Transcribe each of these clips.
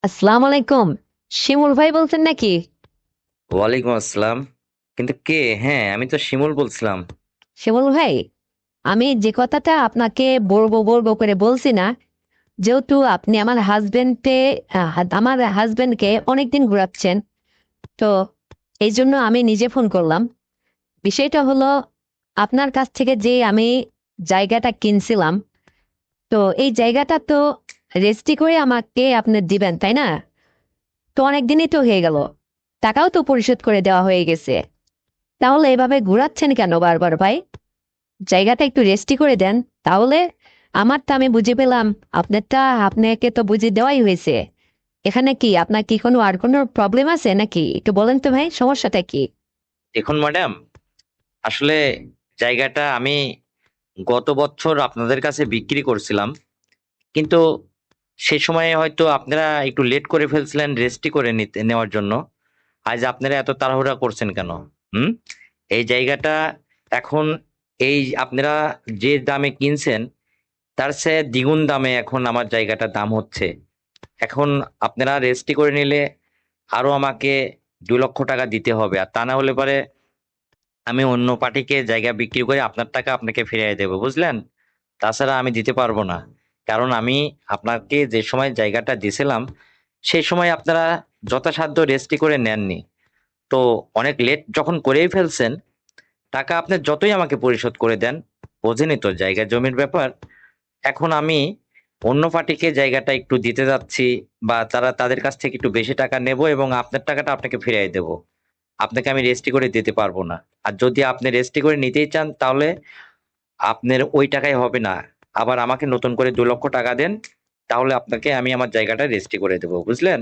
আসসালামু আলাইকুম। শিমুল ভাই বলছেন নাকি? ওয়ালাইকুম আসসালাম। কিন্তু কে? হ্যাঁ, আমি তো শিমুল বলছিলাম। শিমুল ভাই, আমি যে কথাটা আপনাকে বলবো বলবো করে বলছি না, যেহেতু আপনি আমার হাজবেন্ডকে অনেকদিন ঘোরাচ্ছেন, তো এই জন্য আমি নিজে ফোন করলাম। বিষয়টা হলো, আপনার কাছ থেকে যে আমি জায়গাটা কিনছিলাম, তো এই জায়গাটা তো রেজিস্ট্রি করে আমাকে আপনি দিবেন, তাই না? তো অনেকদিনই তো হয়ে গেল, টাকাও তো পরিশোধ করে দেওয়া হয়ে গেছে। তাহলে এভাবে ঘোরাচ্ছেন কেন বারবার ভাই? জায়গাটা একটু রেস্টি করে দেন। তাহলে আমারটা আমি বুঝে পেলাম, আপনারটা আপনাকে তো বুঝে দেওয়াই হয়েছে। এখানে কি আপনার কি আর কোনো প্রবলেম আছে নাকি? একটু বলেন তো ভাই, সমস্যাটা কি? দেখুন ম্যাডাম, আসলে জায়গাটা আমি গত বছর আপনাদের কাছে বিক্রি করছিলাম, কিন্তু সেই সময়ে হয়তো আপনারা একটু লেট করে ফেলছিলেন রেজিস্ট্রি করে নিতে নেওয়ার জন্য। আজ আপনারা এত তাড়াহুড়া করছেন কেন? হুম। এই জায়গাটা এখন, এই আপনারা যে দামে কিনছেন তার চেয়ে দ্বিগুণ দামে এখন আমার জায়গাটার দাম হচ্ছে। এখন আপনারা রেজিস্ট্রি করে নিলে আরো আমাকে 2 লক্ষ টাকা দিতে হবে, আর তা না হলে পরে আমি অন্য পার্টিকে জায়গা বিক্রি করে আপনার টাকা আপনাকে ফিরিয়ে দেবো, বুঝলেন? তাছাড়া আমি দিতে পারবো না। কারণ আমি আপনাকে যে সময় জায়গাটা দিছিলাম সেই সময় আপনারা যথাসাধ্য রেজিস্ট্রি করে নেননি। তো অনেক লেট যখন করেই ফেলছেন, টাকা আপনি যতই আমাকে পরিশোধ করে দেন, বোঝেনই তো জায়গা জমির ব্যাপার। এখন আমি অন্য পার্টিকে জায়গাটা একটু দিতে যাচ্ছি, বা তাদের কাছ থেকে একটু বেশি টাকা নেব এবং আপনার টাকাটা আপনাকে ফিরিয়ে দেব। আপনাকে আমি রেজিস্ট্রি করে দিতে পারবো না। আর যদি আপনি রেজিস্ট্রি করে নিতেই চান তাহলে আপনার ওই টাকায় হবে না, আবার আমাকে নতুন করে 2 লক্ষ টাকা দেন, তাহলে আপনাকে আমি আমার জায়গাটা রেজিস্ট্রি করে দেবো, বুঝলেন?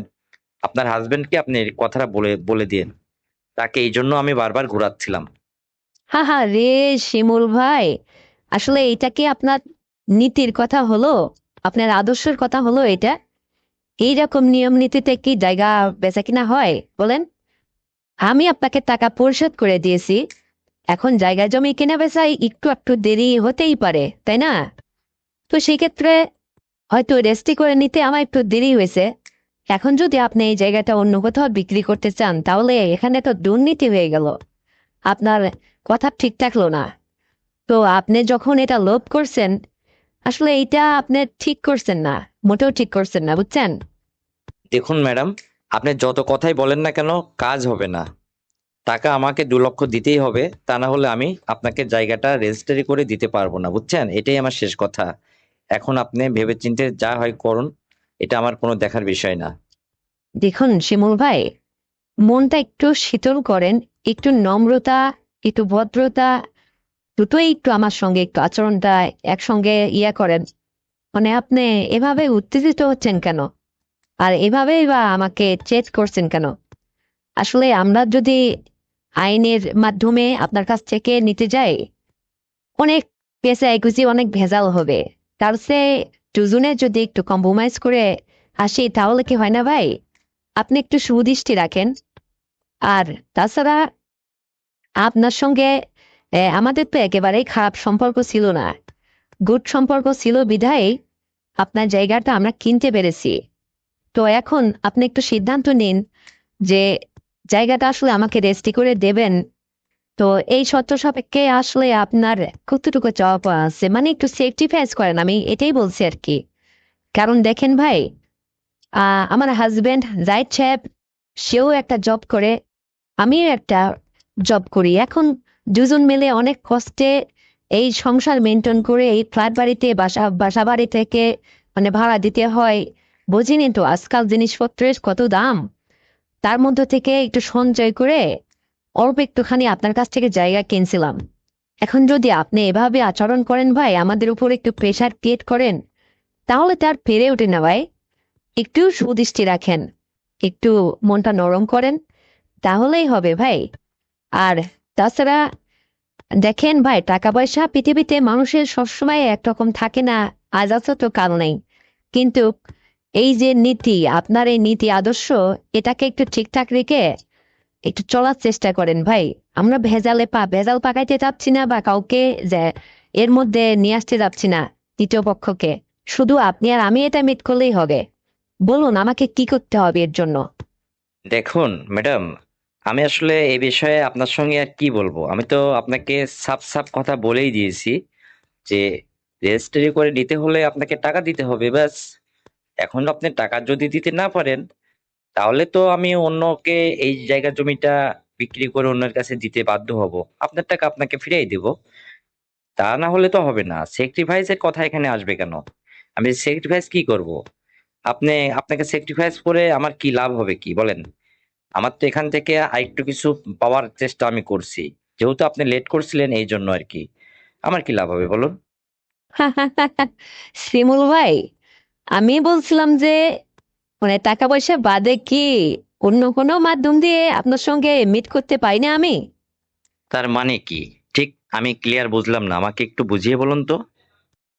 আপনার হাজবেন্ডকে আপনি এই কথাটা বলে বলে দিন, তাকে এই জন্য আমি বারবার ঘোরাচ্ছিলাম। হা হা রে, শিমুল ভাই, আসলে এটা কি আপনার নীতির কথা হলো? আপনার আদর্শের কথা হলো এটা? এইরকম নিয়ম নীতিতে কি জায়গা বেচা কিনা হয় বলেন? আমি আপনাকে টাকা পরিশোধ করে দিয়েছি, এখন জায়গা জমি কেনা বেচায় একটু একটু দেরি হতেই পারে, তাই না? তো সেই ক্ষেত্রে হয়তো রেজিস্ট্রি করে নিতে আমার একটু দেরি হয়েছে। এখন যদি আপনি এই জায়গাটা অন্য কোথাও বিক্রি করতে চান, তাহলে এখানে তো দুর্নীতি হয়ে গেল। আপনার কথা ঠিক থাকলো না। তো আপনি যখন এটা লোভ করছেন, আসলে এটা আপনি ঠিক করছেন না, মোটেও ঠিক করছেন না, বুঝছেন? দেখুন ম্যাডাম, আপনি যত কথাই বলেন না কেন, কাজ হবে না। টাকা আমাকে 2 লক্ষ দিতেই হবে, তা না হলে আমি আপনাকে জায়গাটা রেজিস্ট্রি করে দিতে পারবো না, বুঝছেন? এটাই আমার শেষ কথা। এখন আপনি ভেবেচিন্তে যা হয় করুন, এটা আমার কোনো দেখার বিষয় না। দেখুন শিমুল ভাই, মনটা একটু শীতল করেন, একটু নম্রতা, একটু ভদ্রতা, দুটোই একটু আমার সঙ্গে একটু আচরণটা একসঙ্গে করেন। মানে আপনি এভাবে উত্তেজিত হচ্ছেন কেন? আর এভাবেই বা আমাকে চেট করছেন কেন? আসলে আমরা যদি আইনের মাধ্যমে আপনার কাছ থেকে নিতে যাই, অনেক পেঁচা একুচি, অনেক ভেজাল হবে। তার চেয়ে দুজনে যদি একটু কম্প্রোমাইজ করে আসি, তাহলে কি হয় না ভাই? আপনি একটু সুদৃষ্টি রাখেন। আর তাছাড়া আপনার সঙ্গে আমাদের তো একেবারেই খারাপ সম্পর্ক ছিল না, গুড সম্পর্ক ছিল বিধায় আপনার জায়গাটা আমরা কিনতে পেরেছি। তো এখন আপনি একটু সিদ্ধান্ত নিন যে জায়গাটা আসলে আমাকে রেজিস্ট্রি করে দেবেন। তো এই শর্ত সাপেক্ষে আসলে আপনার কতটুকু চাওয়া পাওয়া আছে, মানে একটু সেফটি ফেস করেন, আমি এটাই বলছি আর কি। কারণ দেখেন ভাই, আমার হাজবেন্ড জাহিদ সাহেব, সেও একটা জব করে, আমিও একটা জব করি। এখন দুজন মিলে অনেক কষ্টে এই সংসার মেনটেন করে এই ফ্ল্যাট বাড়িতে বাসা বাসা বাড়ি থেকে মানে ভাড়া দিতে হয়। বুঝিনি তো আজকাল জিনিসপত্রের কত দাম। তার মধ্যে থেকে একটু সঞ্চয় করে অল্প একটুখানি আপনার কাছ থেকে জায়গা কিনছিলাম। এখন যদি আপনি এভাবে আচরণ করেন ভাই, আমাদের উপর একটু প্রেশার ক্রিয়েট করেন, তাহলে তার পেরে ওঠে না ভাই। একটু সুদৃষ্টি রাখেন, একটু মনটা নরম করেন, তাহলেই হবে ভাই। আর তাছাড়া দেখেন ভাই, টাকা পয়সা পৃথিবীতে মানুষের সবসময় একরকম থাকে না, আজ আছে তো কাল নেই। কিন্তু এই যে নীতি, আপনার এই নীতি আদর্শ, এটাকে একটু ঠিকঠাক রেখে একটু চলার চেষ্টা করেন ভাই। আমরা ভেজাল পাকাইতে চাচ্ছি না, বা কাউকে যে এর মধ্যে নিয়ে আসতে যাচ্ছি না তৃতীয় পক্ষকে। শুধু আপনি আর আমি এটা মিট করলেই হবে। বলুন আমাকে কি করতে হবে এর জন্য। দেখুন ম্যাডাম, আমি আসলে এই বিষয়ে আপনার সঙ্গে আর কি বলবো। আমি তো আপনাকে সাফ সাফ কথা বলেই দিয়েছি যে রেজিস্ট্রি করে নিতে হলে আপনাকে টাকা দিতে হবে, ব্যাস। এখন আপনি টাকা যদি দিতে না পারেন, তাহলে তো আমি অন্যকে এই জায়গা জমিটা বিক্রি করে অন্যের কাছে দিতে বাধ্য হব। আপনার টাকা আপনাকে ফিরিয়ে দিব। তা না হলে তো হবে না। স্যাক্রিফাইসের কথা এখানে আসবে কেন? আমি স্যাক্রিফাইস কি করব? আপনি আপনাকে স্যাক্রিফাইস করে আমার কি লাভ হবে, কি বলেন? আমার তো এখান থেকে আরেকটু কিছু পাওয়ার চেষ্টা আমি করছি, যেহেতু আপনি লেট করছিলেন এই জন্য আর কি। আমার কি লাভ হবে বলুন? শিমুল ভাই, আমি বলছিলাম যে মানে টাকা পয়সা বাদে কি অন্য কোনো মাধ্যম দিয়ে আপনার সঙ্গে মিট করতে পারি না আমি? তার মানে কি? ঠিক আমি ক্লিয়ার বুঝলাম না, আমাকে একটু বুঝিয়ে বলুন তো।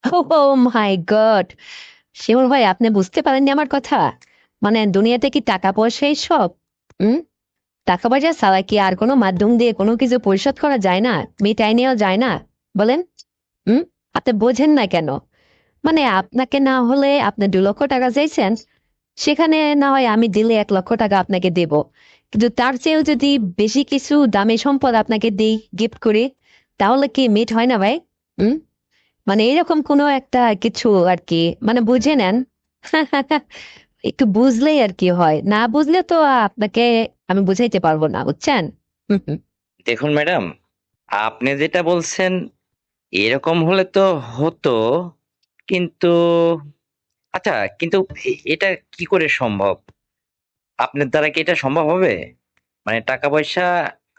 ও মাই গড, শিমুল ভাই আপনি বুঝতে পারেননি আমার কথা? মানে দুনিয়াতে কি টাকা পয়সাই সব? হুম? টাকা পয়সা ছাড়া কি আর কোনো মাধ্যম দিয়ে কোনো কিছু পরিশোধ করা যায় না, মিটাই নেওয়া যায় না? বলেন। হুম? আপনি বোঝেন না কেন? মানে আপনাকে না হলে আপনি 2 লক্ষ টাকা চাইছেন, সেখানে না হয় আমি দিলে 1 লক্ষ টাকা আপনাকে দেব, কিন্তু তার চেয়েও যদি বেশি কিছু দামি সম্পদ আপনাকে দিই গিফট করে, তাহলে কি মিট হয় না ভাই? হুম? মানে এরকম কোনো একটা কিছু আর কি, মানে বুঝে নেন। একটু বুঝলেই আর কি হয়, না বুঝলে তো আপনাকে আমি বুঝাইতে পারবো না, বুঝছেন? হুম হুম। দেখুন ম্যাডাম, আপনি যেটা বলছেন এরকম হলে তো হতো, কিন্তু আচ্ছা, কিন্তু এটা কি করে সম্ভব? আপনার দ্বারা কি এটা সম্ভব হবে? মানে টাকা পয়সা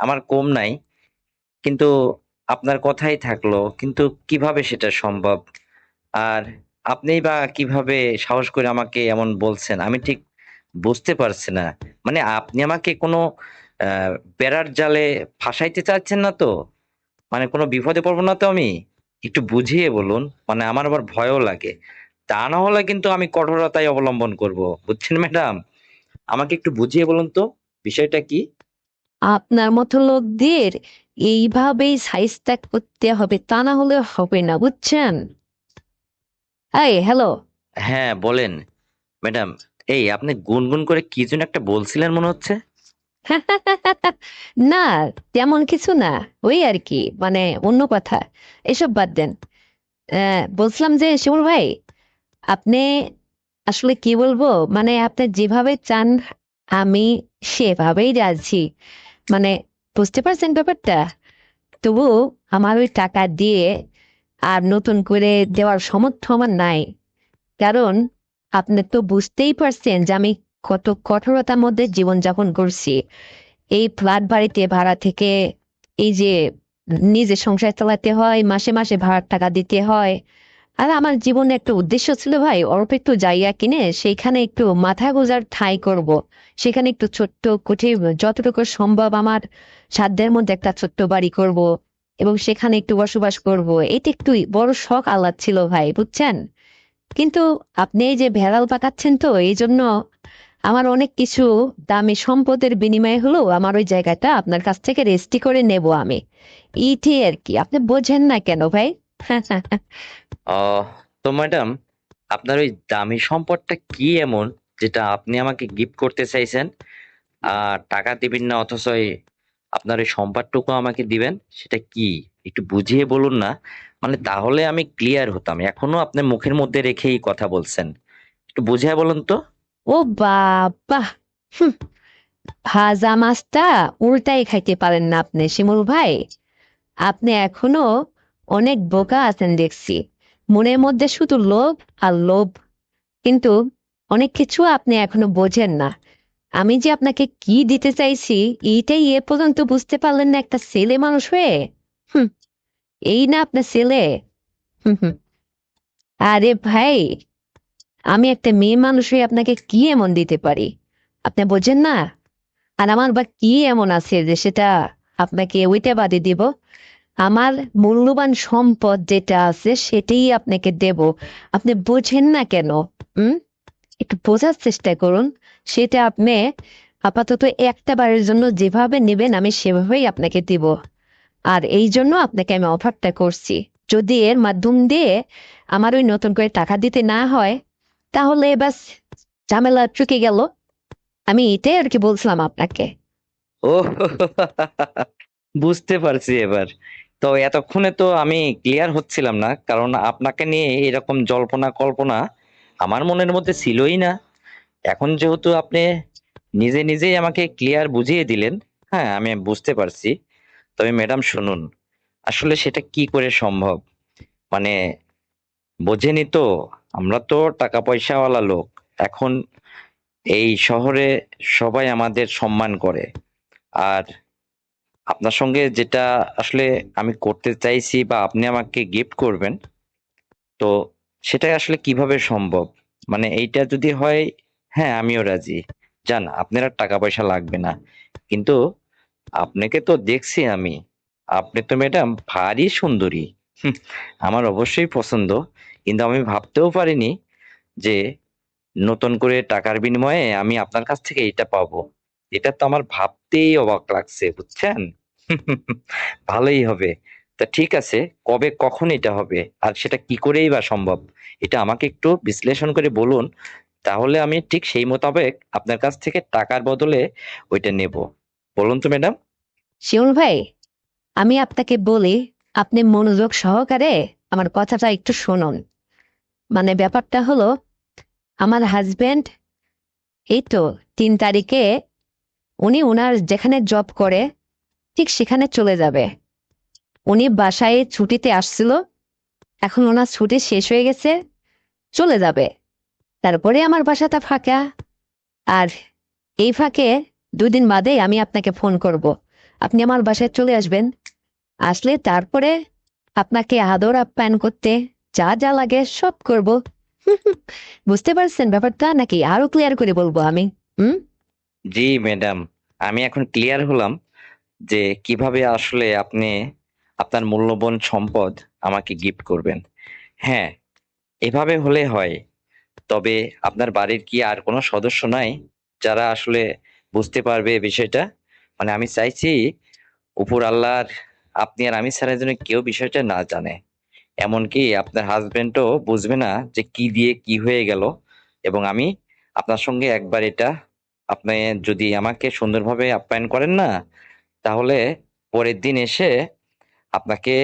আমার কম নাই, কিন্তু আপনার কথাই থাকলো, কিন্তু কিভাবে সেটা সম্ভব? আর আপনিই বা কিভাবে সাহস করে আমাকে এমন বলছেন, আমি ঠিক বুঝতে পারছি না। মানে আপনি আমাকে কোনো আহ বেড়ার জালে ফাঁসাইতে চাচ্ছেন না তো? মানে কোনো বিপদে পড়বো না তো আমি? একটু বুঝিয়ে বলুন, মানে আমার আবার ভয়ও লাগে। তা না হলে কিন্তু আমি কঠোরতাই অবলম্বন করব, বুঝছেন ম্যাডাম? আমাকে একটু বুঝিয়ে বলুন তো, বিষয়টা কি? আপনার মতো লোকদের এইভাবেই সাইজ ত্যাগ করতে হবে, তা না হলে হবে না, বুঝছেন? এই হ্যালো। হ্যাঁ বলেন ম্যাডাম। এই আপনি গুনগুন করে কি যেন একটা বলছিলেন মনে হচ্ছে। না, তেমন কিছু না, ওই আর কি, মানে অন্য কথা। এসব বাদ দেন। বলছিলাম যে শিমুল ভাই, আপনি আসলে কি বলবো, মানে আপনি যেভাবে চান আমি সেভাবেই রাজি। মানে বুঝতে পারছেন ব্যাপারটা? তবু আমার ওই টাকা দিয়ে আর নতুন করে দেওয়ার সামর্থ্য আমার নাই। কারণ আপনি তো বুঝতেই পারছেন যে আমি কত কঠোরতার মধ্যে জীবনযাপন করছি। এই ফ্ল্যাট বাড়িতে ভাড়া থেকে, এই যে নিজে সংসার চালাতে হয়, মাসে মাসে ভাড়ার টাকা দিতে হয়। আর আমার জীবনে একটা উদ্দেশ্য ছিল ভাই, অল্প একটু জায়গা কিনে সেইখানে একটু মাথা গোঁজার ঠাঁই করব। সেখানে একটু ছোট্ট কুঠির, যতটুকু সম্ভব আমার সাধ্যের মধ্যে একটা ছোট্ট বাড়ি করব, এবং সেখানে একটু বসবাস করব। এটা একটু বড় শখ আহ্লাদ ছিল ভাই, বুঝছেন? কিন্তু আপনি এই যে ভেড়াল পাকাচ্ছেন, তো এই জন্য আমার অনেক কিছু দামি সম্পদের বিনিময়ে হলো আমার ওই জায়গাটা আপনার কাছ থেকে রেস্টি করে নেব আমি। ইটি আর কি, আপনি বোঝেন না কেন ভাই? আহ তো ম্যাডাম, আপনার ওই দামি সম্পদটা কি এমন যেটা আপনি আমাকে গিফট করতে চাইছেন? আর টাকা দিবেন না অথচ আপনার ওই সম্পদটুকু আমাকে দিবেন, সেটা কি? একটু বুঝিয়ে বলুন না। মানে তাহলে আমি ক্লিয়ার হতাম, এখনো আপনি মুখের মধ্যে রেখেই কথা বলছেন। একটু বুঝিয়ে বলুন তো। ও বাবা! হুম, ভাজা মাছটা উল্টাই খাইতে পারেন না আপনি শিমুল ভাই। আপনি এখনো অনেক বোকা আছেন দেখছি। মনের মধ্যে শুধু লোভ আর লোভ, কিন্তু অনেক কিছু আপনি এখনো বোঝেন না। আমি যে আপনাকে কি দিতে চাইছি এইটাই এ পর্যন্ত বুঝতে পারলেন না একটা ছেলে মানুষ হয়ে। হুম, এই না আপনার ছেলে? হুম হুম। আরে ভাই, আমি একটা মেয়ে মানুষ হয়ে আপনাকে কি এমন দিতে পারি আপনি বোঝেন না? আর আমার বা কি এমন আছে যে সেটা আপনাকে ওইটা বাদে দিব? আমার মূল্যবান সম্পদ যেটা আছে সেটাই আপনাকে দেব। আপনি বোঝেন না কেন? হুম? একটু বোঝার চেষ্টা করুন। সেটা আপনি আপাতত একটা বারের জন্য যেভাবে নেবেন আমি সেভাবেই আপনাকে দিব। আর এই জন্য আপনাকে আমি অফারটা করছি। যদি এর মাধ্যম দিয়ে আমার ওই নতুন করে টাকা দিতে না হয়, তাহলে বাস ঝামেলা চুকে গেল। আমি এটাই আর কি বলছিলাম আপনাকে। ও বুঝতে পারছি এবার। তো এতক্ষণে তো আমি ক্লিয়ার হচ্ছিলাম না, কারণ আপনাকে নিয়ে এরকম জল্পনা কল্পনা আমার মনের মধ্যে ছিলই না। এখন যেহেতু আপনি নিজে নিজেই আমাকে ক্লিয়ার বুঝিয়ে দিলেন, হ্যাঁ আমি বুঝতে পারছি। তবে ম্যাডাম শুনুন, আসলে সেটা কি করে সম্ভব? মানে বোঝেনি তো, আমরা তো টাকা পয়সাওয়ালা লোক। এখন এই শহরে সবাই আমাদের সম্মান করে। আর আপনার সঙ্গে যেটা আসলে আমি করতে চাইছি বা আপনি আমাকে গিফট করবেন, তো সেটা আসলে কিভাবে সম্ভব? মানে এইটা যদি হয়, হ্যাঁ আমিও রাজি। জান, আপনার আর টাকা পয়সা লাগবে না। কিন্তু আপনাকে তো দেখছি আমি, আপনি তো ম্যাডাম ভারী সুন্দরী। হুম, আমার অবশ্যই পছন্দ। কিন্তু আমি ভাবতেও পারিনি যে নতুন করে টাকার বিনিময়ে আমি আপনার কাছ থেকে এটা পাবো। এটা তো আমার ভাবতেই অবাক লাগছে, বুঝছেন? ভালোই হবে। তা ঠিক আছে, কবে কখন এটা হবে আর সেটা কি করেই বা সম্ভব, এটা আমাকে একটু বিশ্লেষণ করে বলুন। তাহলে আমি ঠিক সেই মোতাবেক আপনার কাছ থেকে টাকার বদলে ওইটা নেব। বলুন তো ম্যাডাম। শিমুল ভাই, আমি আপনাকে বলি, আপনি মনোযোগ সহকারে আমার কথাটা একটু শুনুন। মানে ব্যাপারটা হলো, আমার হাজবেন্ড এই তো 3 তারিখে উনি ওনার যেখানে জব করে ঠিক সেখানে চলে যাবে। উনি বাসায় ছুটিতে আসছিল, এখন ওনার ছুটি শেষ হয়ে গেছে, চলে যাবে। তারপরে আমার বাসাটা ফাঁকা। আর এই ফাঁকে 2 দিন বাদেই আমি আপনাকে ফোন করব। আপনি আমার বাসায় চলে আসবেন। আসলে তারপরে আপনাকে আদর আপ্যায়ন করতে যা যা লাগে সব করব। বুঝতে পারছেন ব্যাপারটা, নাকি আরো ক্লিয়ার করে বলবো আমি? হুম। জি ম্যাডাম, আমি এখন ক্লিয়ার হলাম যে কিভাবে আসলে আপনি আপনার মূল্যবান সম্পদ আমাকে গিফট করবেন। হ্যাঁ, এভাবে হলে হয়। তবে আপনার বাড়ির কি আর কোনো সদস্য নাই যারা আসলে বুঝতে পারবে বিষয়টা? মানে আমি চাইছি উপর আল্লাহর, আপনি আর আমি ছাড়া যেন কেউ বিষয়টা না জানে। এমনকি আপনার হাজবেন্ডও বুঝবে না যে কি দিয়ে কি হয়ে গেল। এবং আমি আপনার সঙ্গে একবার এটা, আপনি যদি আমাকে সুন্দরভাবে আপ্যায়ন করেন না, তাহলে পরের দিন এসে আপনাকে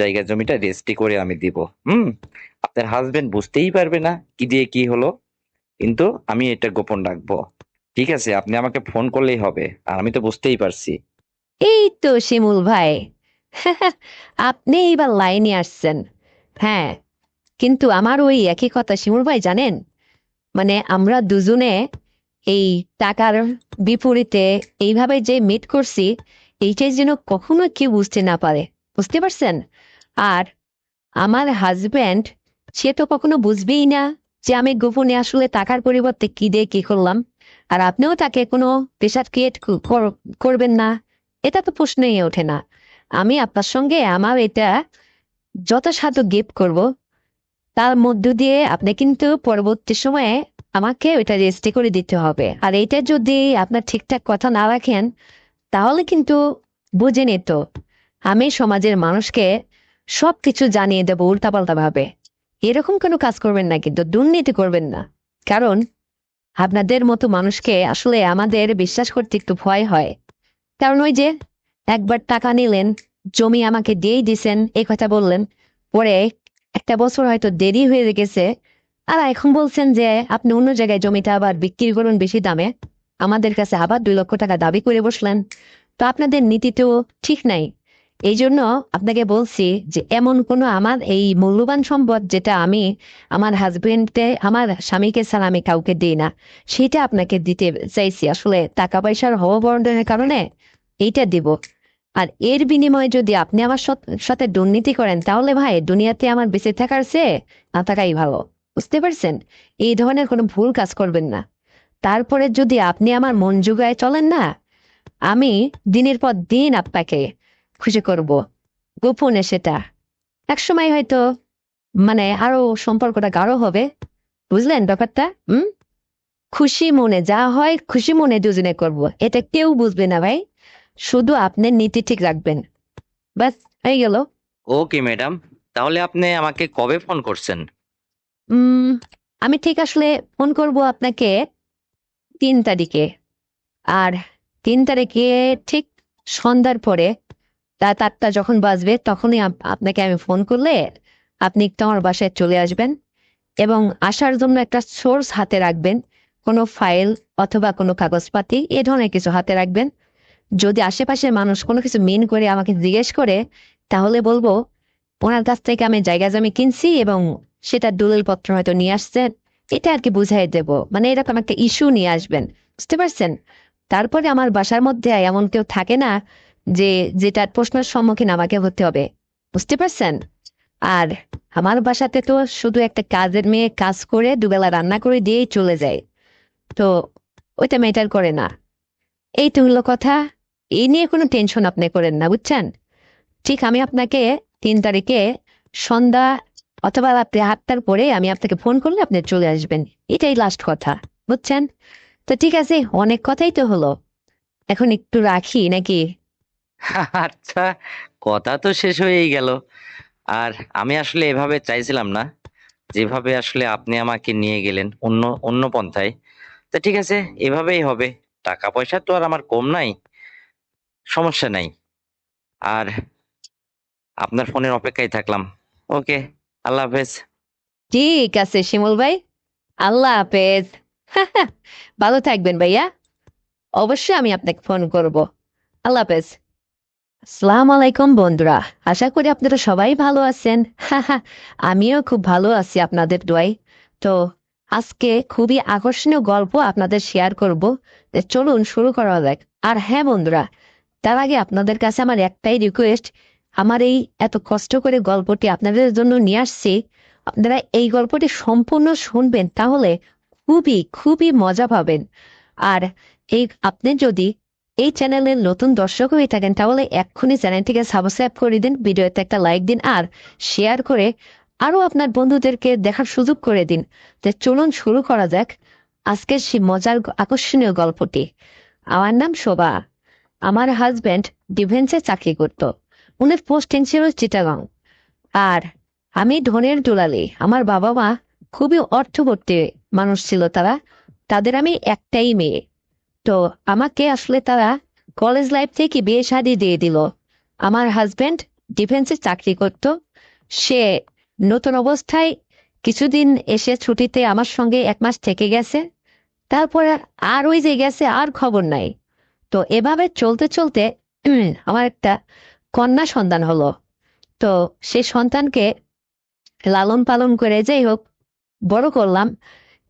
জায়গা জমিটা রেজিস্ট্রি করে আমি দিব। হুম। আপনার হাজবেন্ড বুঝতেই পারবে না কি দিয়ে কি হলো, কিন্তু আমি এটা গোপন রাখবো। ঠিক আছে, আপনি আমাকে ফোন করলেই হবে, আর আমি তো বুঝতেই পারছি। এই তো শিমুল ভাই, আপনি এইবার লাইনে আসছেন। হ্যাঁ, কিন্তু আমার ওই একই কথা শিমুল ভাই, জানেন? মানে আমরা দুজনে এই টাকার বিপরীতে এইভাবে যে মিট করছি, এইটাই যেন কখনো কেউ বুঝতে না পারে। বুঝতে পারছেন? আর আমার হাজবেন্ড, সে তো কখনো বুঝবেই না যে আমি গোপনে আসলে টাকার পরিবর্তে কি দিয়ে কি করলাম। আর আপনিও তাকে কোনো প্রেশার ক্রিয়েট করবেন না, এটা তো প্রশ্নই ওঠে না। আমি আপনার সঙ্গে আমার এটা যথাসাধ্য গিফট করব, তার মধ্য দিয়ে আপনি কিন্তু পরবর্তী সময়ে আমাকে ওইটা রেজিস্ট্রি করে দিতে হবে। আর এইটা যদি আপনার ঠিকঠাক কথা না রাখেন, তাহলে কিন্তু বুঝে নিত আমি সমাজের মানুষকে সবকিছু জানিয়ে দেবো উল্টাপাল্টা ভাবে। এরকম কোনো কাজ করবেন না, কিন্তু দুর্নীতি করবেন না। কারণ আপনাদের মতো মানুষকে আসলে আমাদের বিশ্বাস করতে একটু ভয় হয়। কারণ ওই যে একবার টাকা নিলেন, জমি আমাকে দিয়েই দিছেন এই কথা বললেন, পরে 1 বছর হয়তো দেরি হয়ে গেছে, আর এখন বলছেন যে আপনি অন্য জায়গায় জমিটা আবার বিক্রি করুন বেশি দামে, আমাদের কাছে আবার 2 লক্ষ টাকা দাবি করে বসলেন। তো আপনাদের নীতি তো ঠিক নাই। এই জন্য আপনাকে বলছি যে এমন কোনো আমার এই মূল্যবান সম্পদ যেটা আমি আমার হাজবেন্ডে আমার স্বামীকে ছাড়া আমি কাউকে দিই না, সেটা আপনাকে দিতে চাইছি। আসলে টাকা পয়সার হববন্টনের কারণে এইটা দিব। আর এর বিনিময়ে যদি আপনি আমার সাথে দুর্নীতি করেন, তাহলে ভাই দুনিয়াতে আমার বেঁচে থাকার চেয়ে না থাকাই ভালো। বুঝতে পারছেন? এই ধরনের কোনো ভুল কাজ করবেন না। তারপরে যদি আপনি আমার মন জুগায় চলেন না, আমি দিনের পর দিন আপনাকে খুশি করব গোপনে। সেটা একসময় হয়তো মানে আরো সম্পর্কটা গাঢ় হবে। বুঝলেন ব্যাপারটা? খুশি মনে যা হয় খুশি মনে দুজনে করব, এটা কেউ বুঝবে না ভাই। শুধু আপনার নীতি ঠিক রাখবেন, ব্যাস, হয়ে গেল। ওকে ম্যাডাম, তাহলে আপনি আমাকে কবে ফোন করছেন? উম আমি ঠিক আসলে ফোন করব আপনাকে 3 তারিখে। আর 3 তারিখে ঠিক সন্ধ্যার পরে রাত 8টা যখন বাজবে তখনই আপনাকে আমি ফোন করলে আপনি একটু আমার বাসায় চলে আসবেন এবং আসার জন্য একটা সোর্স হাতে রাখবেন, কোনো ফাইল অথবা কোনো কাগজপাতি এ ধরনের কিছু হাতে রাখবেন। যদি আশেপাশের মানুষ কোনো কিছু মিন করে আমাকে জিজ্ঞেস করে তাহলে বলবো ওনার কাছ থেকে আমি জায়গা জমি কিনছি এবং সেটা দলিলপত্র হয়তো নিয়ে আসছেন, এটা আর কি বুঝাই দেব, মানে এরকম একটা ইস্যু নিয়ে আসবেন, বুঝতে পারছেন? তারপরে আমার বাসার মধ্যে এমন কেউ থাকে না যে যেটার প্রশ্নের সম্মুখীন আমাকে হতে হবে, বুঝতে পারছেন? আর আমার বাসাতে তো শুধু একটা কাজের মেয়ে কাজ করে দুবেলা রান্না করে দিয়েই চলে যায়, তো ওইটা ম্যাটার করে না। এই তো হলো কথা। এই নিয়ে কোনো টেনশন আপনি করেন না, বুঝছেন? ঠিক আমি আপনাকে 3 তারিখে সন্ধ্যা অথবা রাত্রে 8টার পরে আমি আপনাকে ফোন করলে আপনি চলে আসবেন, এটাই লাস্ট কথা, বুঝছেন? তো ঠিক আছে, অনেক কথাই তো হলো, এখন একটু রাখি নাকি? আচ্ছা, কথা তো শেষ হয়েই গেল। আর আমি আসলে এভাবে চাইছিলাম না, যেভাবে আসলে আপনি আমাকে নিয়ে গেলেন অন্য অন্য পন্থায়। তা ঠিক আছে, এভাবেই হবে। টাকা পয়সা তো আর আমার কম নাই, সমস্যা নাই। আর আপনার ফোনের অপেক্ষায় থাকলাম। ওকে, আল্লাহ হাফেজ। ঠিক আছে শিমুল ভাই, আল্লাহ হাফেজ। ভালো থাকবেন ভাইয়া, অবশ্যই আমি আপনাকে ফোন করব। আল্লাহ হাফেজ। আসসালামু আলাইকুম বন্ধুরা, আশা করি আপনারা সবাই ভালো আছেন। আমিও খুব ভালো আছি আপনাদের দোয়ায়। তো আজকে খুবই আকর্ষণীয় গল্প আপনাদের শেয়ার করব, চলুন শুরু করা যাক। আর হ্যাঁ বন্ধুরা, তার আগে আপনাদের কাছে আমার একটাই রিকোয়েস্ট, আমার এই এত কষ্ট করে গল্পটি আপনাদের জন্য নিয়ে আসছি, আপনারা এই গল্পটি সম্পূর্ণ শুনবেন, তাহলে খুবই খুবই মজা পাবেন। আর এই আপনি যদি এই চ্যানেলের নতুন দর্শক হয়ে থাকেন তাহলে এক্ষুনি চ্যানেলটিকে সাবস্ক্রাইব করে দিন, ভিডিওতে একটা লাইক দিন আর শেয়ার করে আরো আপনার বন্ধুদেরকে দেখার সুযোগ করে দিন। তো চলুন শুরু করা যাক আজকের সেই মজার আকর্ষণীয় গল্পটি। আমার নাম শোভা। আমার হাজবেন্ড ডিফেন্সে চাকরি করত, উনার পোস্টিং ছিল চিটাগাং। আর আমি ধনের দুলালি। আমার বাবা মা খুবই অর্থবর্তী মানুষ ছিল তারা, তাদের আমি একটাই মেয়ে। তো আমাকে আসলে তারা কলেজ লাইফ থেকে বিয়ে শাদী দিয়ে দিল। আমার হাজবেন্ড ডিফেন্সে চাকরি করত, সে নতুন অবস্থায় কিছুদিন এসে ছুটিতে আমার সঙ্গে 1 মাস থেকে গেছে, তারপরে আর ওই যে গেছে আর খবর নাই। তো এভাবে চলতে চলতে আমার একটা কন্যা সন্তান হলো। তো সেই সন্তানকে লালন পালন করে যাই হোক বড় করলাম,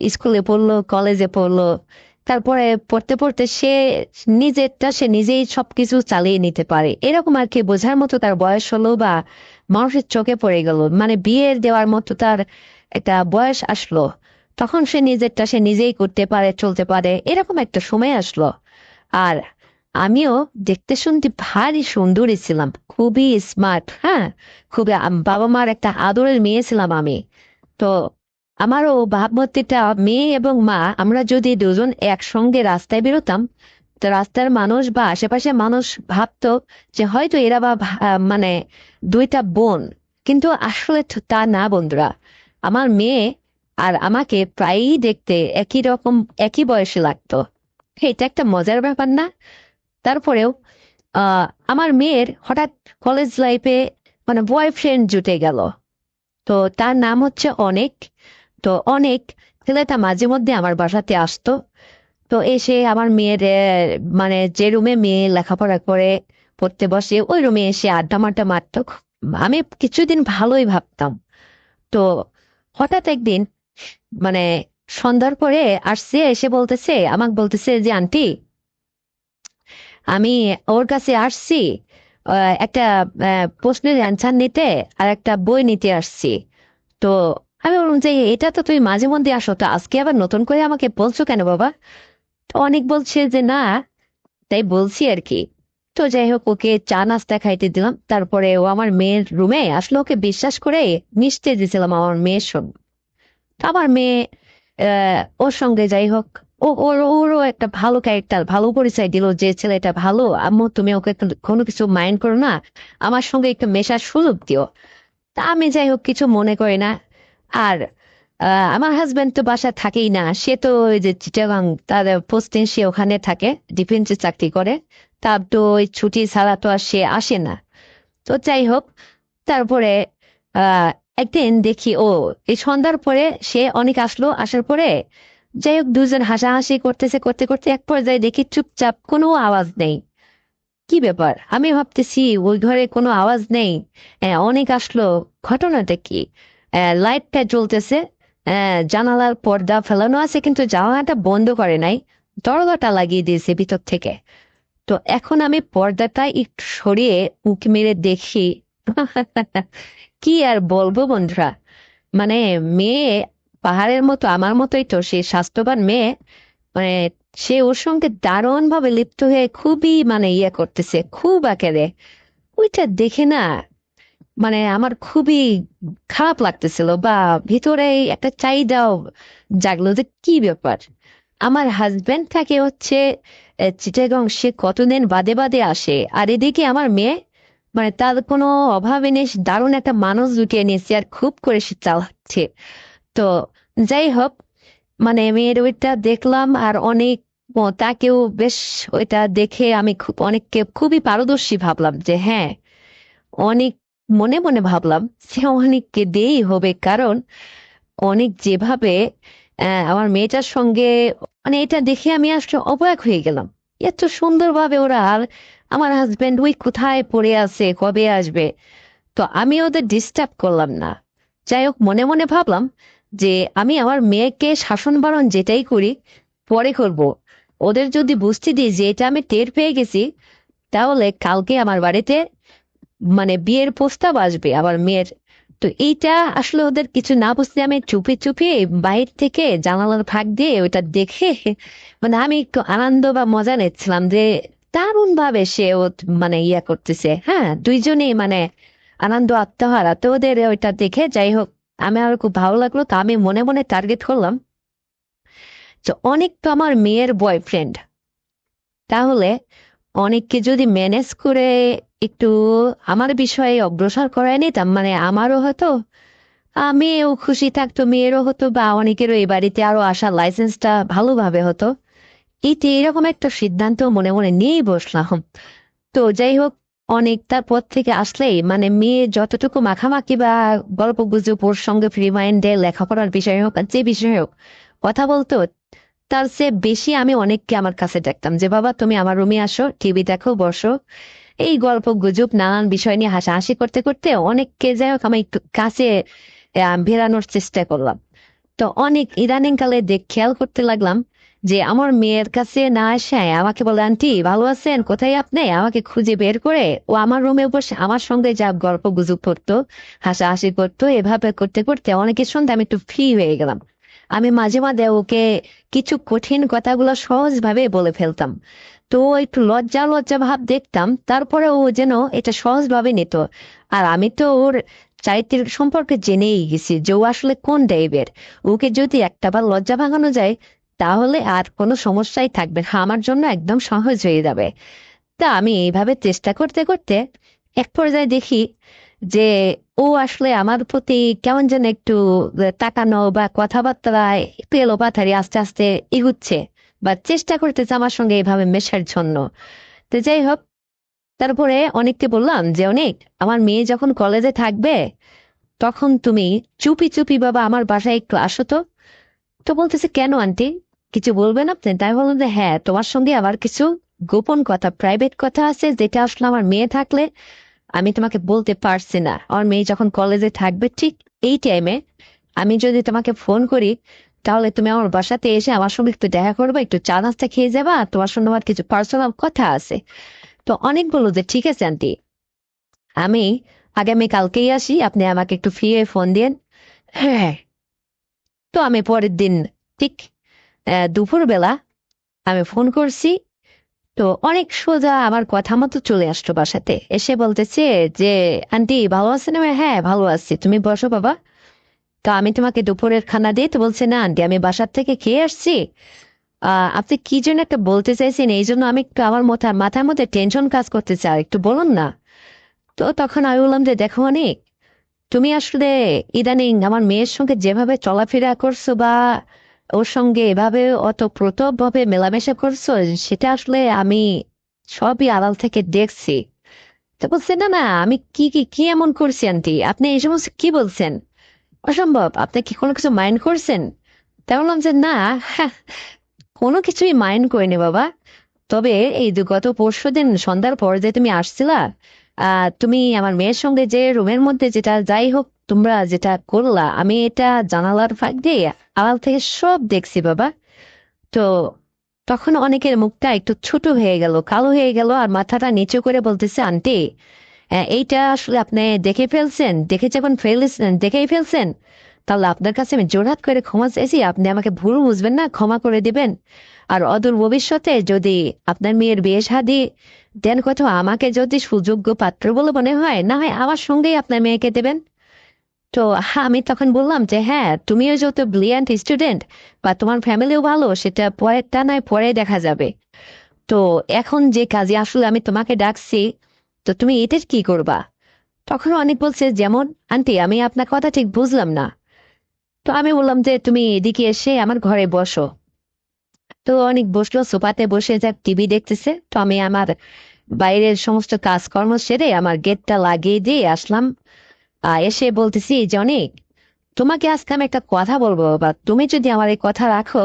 স্কুলে পড়লো, কলেজে পড়লো। তারপরে পড়তে পড়তে সে নিজেই সবকিছু চালিয়ে নিতে পারে, এরকম আর কি বোঝার মতো তার বয়স হলো বা মানুষের চোখে পড়ে গেল, মানে বিয়ের দেওয়ার মতো তার একটা বয়স আসলো। তখন সে নিজেই করতে পারে, চলতে পারে, এরকম একটা সময় আসলো। আর আমিও দেখতে শুনতে ভারী সুন্দরী ছিলাম, খুবই স্মার্ট, হ্যাঁ, খুবই বাবা মার একটা আদরের মেয়ে ছিলাম আমি। তো আমারও ভাবমূর্তিটা, মেয়ে এবং মা আমরা যদি দুজন একসঙ্গে রাস্তায় বেরোতাম, তো রাস্তার মানুষ বা আশেপাশের মানুষ ভাবতো যে হয়তো এরা মানে দুইটা বোন। কিন্তু আসলে তো তা না বন্ধুরা, আমার মেয়ে আর আমাকে প্রায়ই দেখতে একই রকম, একই বয়সে লাগতো। এটা একটা মজার ব্যাপার না? তারপরেও আমার মেয়ের হঠাৎ কলেজ লাইফে মানে বয়ফ্রেন্ড জুটে গেল। তো তার নাম হচ্ছে অনেক। তো অনেক ছেলেটা মাঝে মধ্যে আমার বাসাতে আসতো। তো এসে আমার মেয়ের মানে যে রুমে মেয়ে লেখাপড়া করে পড়তে বসে ওই রুমে এসে আড্ডা মাড্ডা মারতো। আমি কিছুদিন ভালোই ভাবতাম। তো হঠাৎ একদিন মানে সন্ধ্যার পরে আসছে, এসে বলতেছে, আমাকে বলতেছে যে আন্টি, আমি ওর কাছে আসছি একটা প্রশ্নের অ্যান্সার নিতে আর একটা বই নিতে আসছি। তো আমি বললাম যে এটা তো তুই মাঝে মধ্যে আসো, তো আজকে আবার নতুন করে আমাকে বলছো কেন বাবা? তো অনেক বলছে যে না, তাই বলছি আর কি। তো যাই হোক, ওকে চা নাস্তা খাইতে দিলাম, তারপরে ও আমার মেয়ের রুমে আসলে, ওকে বিশ্বাস করে মিশতে দিয়েছিলাম আমার মেয়ের সঙ্গে। তো আমার মেয়ে ওর সঙ্গে যাই হোক, ওরও একটা ভালো ক্যারেক্টার, ভালো পরিচয় দিল যে ছেলেটা ভালো, আম্মু তুমি ওকে কোনো কিছু মাইন্ড করো না, আমার সঙ্গে একটু মেশার সুযোগ দিও। তা আমি যাই হোক কিছু মনে করি না। আর আমার হাজবেন্ড তো বাসা থাকেই না, সে তো ওই যে চিটাগাং তার পোস্টিং, সে ওখানে থাকে, ডিফেন্সে চাকরি করে। তার তো ওই ছুটি ছাড়া তো আর সে আসে না। তো যাই হোক, তারপরে আহ একদিন দেখি ও এই সন্ধ্যার পরে সে অনেক আসলো, আসার পরে যাই হোক দুজন হাসাহাসি করতেছে, করতে করতে এক পর্যায়ে দেখি চুপচাপ, কোনো আওয়াজ নেই। কি ব্যাপার, আমি ভাবতেছি ওই ঘরে কোনো আওয়াজ নেই, অনেক আসলো, ঘটনাটা কি? লাইটটা জ্বলতেছে, জানালার পর্দা ফেলানো আছে কিন্তু জানালাটা বন্ধ করে নাই, দরজাটা লাগিয়ে দিয়েছে ভিতর থেকে। তো এখন আমি পর্দাটা একটু সরিয়ে উঁকি মেরে দেখি। কি আর বলবো বন্ধুরা, মানে মেয়ে পাহাড়ের মতো, আমার মতোই তো, সে স্বাস্থ্যবান মেয়ে, মানে সে ওর সঙ্গে দারুণ ভাবে লিপ্ত হয়ে খুবই মানে ইয়ে করতেছে, খুব একেবারে। ওইটা দেখে না মানে আমার খুবই খারাপ লাগতেছিল, বা ভিতরে একটা চাহিদাও জাগলো যে কি ব্যাপার। আমার হাজবেন্ড থাকে হচ্ছে চিটাগং, সে কতদিন বাদে বাদে আসে, আর এদিকে আমার মেয়ে মানে তার কোনো অভাবে নেই, সে দারুণ একটা মানুষ জুটিয়ে নিয়েছে আর খুব করে সে চালাচ্ছে। তো যাই হোক, মানে মেয়ের ওইটা দেখলাম আর অনেক তাকেও বেশ, ওইটা দেখে আমি খুব অনেককে খুবই পারদর্শী ভাবলাম যে হ্যাঁ, অনেক মনে মনে ভাবলাম সে অনেককে দিয়েই হবে, কারণ অনেক যেভাবে আমার মেয়েটার সঙ্গে, মানে এটা দেখে আমি আসলে অবাক হয়ে গেলাম। এত সুন্দরভাবে ওরা, আর আমার হাজবেন্ড ওই কোথায় পড়ে আছে, কবে আসবে। তো আমি ওদের ডিস্টার্ব করলাম না। যাই হোক, মনে মনে ভাবলাম যে আমি আমার মেয়েকে শাসন বারণ যেটাই করি পরে করব, ওদের যদি বুঝতে দিই যে এটা আমি টের পেয়ে গেছি, তাহলে কালকে আমার বাড়িতে মানে বিয়ের প্রস্তাব আসবে আমার মেয়ের। তো এইটা আসলে ওদের কিছু না বুঝতে আমি চুপি চুপি বাইরে থেকে জানালার ফাঁক দিয়ে ওইটা দেখে মানে আমি একটু আনন্দ বা মজা নিচ্ছিলাম যে দারুণ ভাবে সে ও মানে ইয়া করতেছে, হ্যাঁ দুইজনেই মানে আনন্দ আত্মহারা। তো ওদের ওইটা দেখে যাই হোক আমি আর খুব ভালো লাগলো। তো আমি মনে মনে টার্গেট করলাম যে অনেক তো আমার মেয়ের বয়ফ্রেন্ড, তাহলে অনেককে যদি ম্যানেজ করে একটু আমার বিষয়ে অগ্রসর করায় নিতাম, মানে আমারও হয়তো মেয়েও খুশি থাকতো, মেয়েরও হতো, বা অনেকেরও এই বাড়িতে আরো আসার লাইসেন্সটা ভালোভাবে হতো। এইতে এরকম একটা সিদ্ধান্ত মনে মনে নিয়েই বসলাম। তো যাই হোক, অনেক তারপর থেকে আসলেই মানে মেয়ে যতটুকু মাখামাখি বা গল্প গুজব ওর সঙ্গে ফ্রি মাইন্ডে লেখাপড়ার বিষয় হোক আর যে বিষয় হোক কথা বলতো, তার চেয়ে বেশি আমি অনেককে আমার কাছে ডাকতাম যে বাবা তুমি আমার রুমে আসো, টিভি দেখো, বসো। এই গল্প গুজব নানান বিষয় নিয়ে হাসাহাসি করতে করতে অনেককে যাই হোক আমি একটু কাছে ভেড়ানোর চেষ্টা করলাম। তো অনেক ইদানিং কালে দেখ খেয়াল করতে লাগলাম যে আমার মেয়ের কাছে না এসে আমাকে বলে আন্টি ভালো আছেন, কোথায় আপনি, আমাকে খুঁজে বের করে ও আমার রুমে বসে আমার সঙ্গে যা গল্প গুজব করতো, হাসাহাসি করতো, এভাবে করতে করতে অনেকের সঙ্গে আমি একটু ফ্রি হয়ে গেলাম। আমি মাঝে মাঝে ওকে কিছু কঠিন কথাগুলো সহজ ভাবে বলে ফেলতাম। তো ও একটু লজ্জা লজ্জা ভাব দেখতাম, তারপরে ও যেন এটা সহজ ভাবে নিত। আর আমি তো ওর চারিত্রিক সম্পর্কে জেনেই গেছি যে ও আসলে কোন টাইপের। ওকে যদি একটাবার লজ্জা ভাঙানো যায়, তাহলে আর কোনো সমস্যাই থাকবে না, আমার জন্য একদম সহজ হয়ে যাবে। তা আমি এইভাবে চেষ্টা করতে করতে এক পর্যায়ে দেখি যে ও আসলে আমার প্রতি কেমন যেন একটু তাকানো বা কথাবার্তায় একটু এলোপাথারি আস্তে আস্তে এগুচ্ছে, বা চেষ্টা করতেছে আমার সঙ্গে এইভাবে মেশার জন্য। তো যাই হোক, তারপরে অনেককে বললাম যে অনেক, আমার মেয়ে যখন কলেজে থাকবে তখন তুমি চুপি চুপি বাবা আমার বাসায় একটু আসো তো। তো বলতেছে কেন আন্টি, কিছু বলবেন আপনি? তাই বললাম যে হ্যাঁ, তোমার সঙ্গে আমার কিছু গোপন কথা, প্রাইভেট কথা আছে, যেটা আসলে আমার মেয়ে থাকলে আমি তোমাকে বলতে পারছি না। আমার মেয়ে যখন কলেজে থাকবে ঠিক এই টাইমে আমি যদি তোমাকে ফোন করি, তাহলে তুমি আমার বাসাতে এসে আমার সঙ্গে একটু দেখা করবে, একটু চা নাস্তা খেয়ে যাবা, আর তোমার সঙ্গে আমার কিছু পার্সোনাল কথা আছে। তো অনেক বললো যে ঠিক আছে আন্টি, আমি আগামী কালকেই আসি, আপনি আমাকে একটু ফ্রি হয়ে ফোন দিন। হ্যাঁ। তো আমি পরের দিন ঠিক দুপুরবেলা আমি ফোন করছি। তো অনেক সোজা আমার কথা মতো চলে আসলো বাসাতে, এসে বলতেছে যে আন্টি ভালো আছেন? আমি, হ্যাঁ ভালো আছি, তুমি বসো বাবা। তো আমি তোমাকে দুপুরের খানা দিই। তো বলছে না আন্টি, আমি বাসার থেকে খেয়ে আসছি। আপনি কি জন্য একটা বলতে চাইছেন, এই জন্য আমি একটু আমার মাথার মধ্যে টেনশন কাজ করতে চাই, একটু বলুন না। তো তখন আমি বললাম যে দেখো অনেক, তুমি আসলে ইদানিং আমার মেয়ের সঙ্গে যেভাবে চলাফেরা করছো বা ওর সঙ্গে এভাবে অতপ্রত ভাবে মেলামেশা করছো, সেটা আসলে আমি সবই আড়াল থেকে দেখছি। তো বলছে, না না, আমি কি কি কি এমন করছি আন্টি, আপনি এই সমস্ত কি বলছেন? অসম্ভব, আপনি কি কোনো কিছু মাইন্ড করছেন? তাই বললাম যে না, হ্যাঁ, কোনো কিছুই মাইন্ড করিনি বাবা। তবে এই গত পরশুদিন সন্ধ্যার পর যে তুমি আসছিলা, তুমি আমার মেয়ের সঙ্গে যে রুমের মধ্যে যেটা যাই হোক তোমরা যেটা করলা, আমি এটা জানালার ফাঁক দিয়ে আড়াল থেকে সব দেখছি বাবা। তো তখন অনেকের মুখটা একটু ছোট হয়ে গেল, কালো হয়ে গেল, আর মাথাটা নিচু করে বলতেছে, আন্টি এইটা আসলে আপনি দেখে ফেলছেন, দেখে যখন ফেলছেন, দেখেই ফেলছেন, তাহলে আপনার কাছে আমি জোড়হাত করে ক্ষমা চাইছি, আপনি আমাকে ভুল বুঝবেন না, ক্ষমা করে দিবেন। আর অদূর ভবিষ্যতে যদি আপনার মেয়ের বিয়ে শাদী দেন কোথাও, আমাকে যদি সুযোগ্য পাত্র বলে মনে হয়, না হয় আমার সঙ্গেই আপনার মেয়েকে দেবেন। তো হ্যাঁ, আমি তখন বললাম যে হ্যাঁ, তুমিও যেহেতু ব্রিলিয়ান্ট স্টুডেন্ট বা তোমার ফ্যামিলিও ভালো, সেটা পরেরটা নয় পরে দেখা যাবে। তো এখন যে কাজে আসলে আমি তোমাকে ডাকছি, তো তুমি এটার কি করবা? তখন অনেক বলছে, যেমন আন্টি আমি আপনার কথা ঠিক বুঝলাম না। তো আমি বললাম যে তুমি এদিকে এসে আমার ঘরে বসো। তো অনেক বসলো সোফাতে বসে, যা টিভি দেখতেছে। তো আমি আমার বাইরের সমস্ত কাজকর্ম সেরে আমার গেটটা লাগিয়ে দিয়ে আসলাম। এসে বলতেছি যে অনেক, তোমাকে আজকে আমি একটা কথা বলবো, বা তুমি যদি আমার এই কথা রাখো,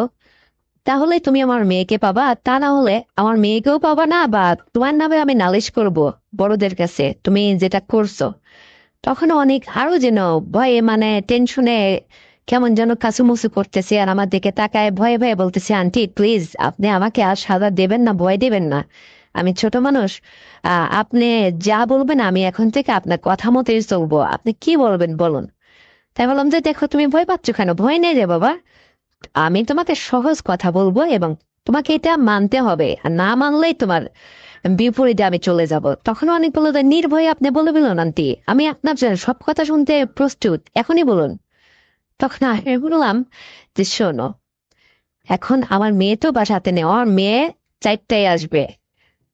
তাহলে তুমি আমার মেয়েকে পাবা, আর তা না হলে আমার মেয়েকেও পাবা না, বা তোমার নামে আমি নালিশ করব বড়দের কাছে তুমি যেটা করছো। তখন অনেক আরো যেন ভয়ে, মানে টেনশনে কেমন যেন কাসুমুসু করতেছে, আর আমার দিকে তাকায় ভয়ে ভয়ে বলতেছে, আন্টি প্লিজ আপনি আমাকে আর সাজা দেবেন না, ভয় দেবেন না, আমি ছোট মানুষ। আপনি যা বলবেন আমি এখন থেকে আপনার কথা মতোই চলবো, আপনি কি বলবেন বলুন। তাই বললাম যে দেখো, তুমি ভয় পাচ্ছ কেন? ভয় নেই রে বাবা, আমি তোমাকে সহজ কথা বলবো এবং তোমাকে এটা মানতে হবে, আর না মানলেই তোমার বিপরীতে আমি চলে যাব। তখন অনেক বললো যে নির্ভয়ে আপনি বলে বলুন আন্টি, আমি আপনার সব কথা শুনতে প্রস্তুত, এখনই বলুন। তখন আমি বললাম যে শোনো, এখন আমার মেয়ে তো বাসাতে নেই, আমার মেয়ে 4টায় আসবে,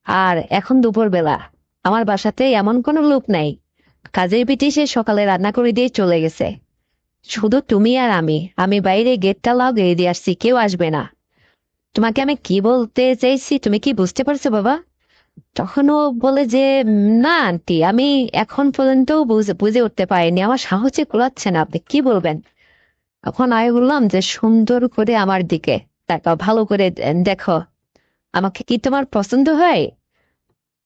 আর এখন দুপুরবেলা আমার বাসাতে এমন কোনো লোক নাই, কাজের পিঠে সে সকালে রান্না করে দিয়ে চলে গেছে, শুধু তুমি আর আমি, আমি বাইরে গেটটা লাগিয়ে দিয়ে আসছি, কেউ আসবে না। তোমাকে আমি কি বলতে চাইছি তুমি কি বুঝতে পারছো বাবা? তখন ও বলে যে না আন্টি, আমি এখন পর্যন্ত বুঝে বুঝে উঠতে পারিনি, আমার সাহসে কুলাচ্ছে না, আপনি কি বলবেন? তখন আমি বললাম যে সুন্দর করে আমার দিকে তাকাও, ভালো করে দেখো, আমাকে কি তোমার পছন্দ হয়?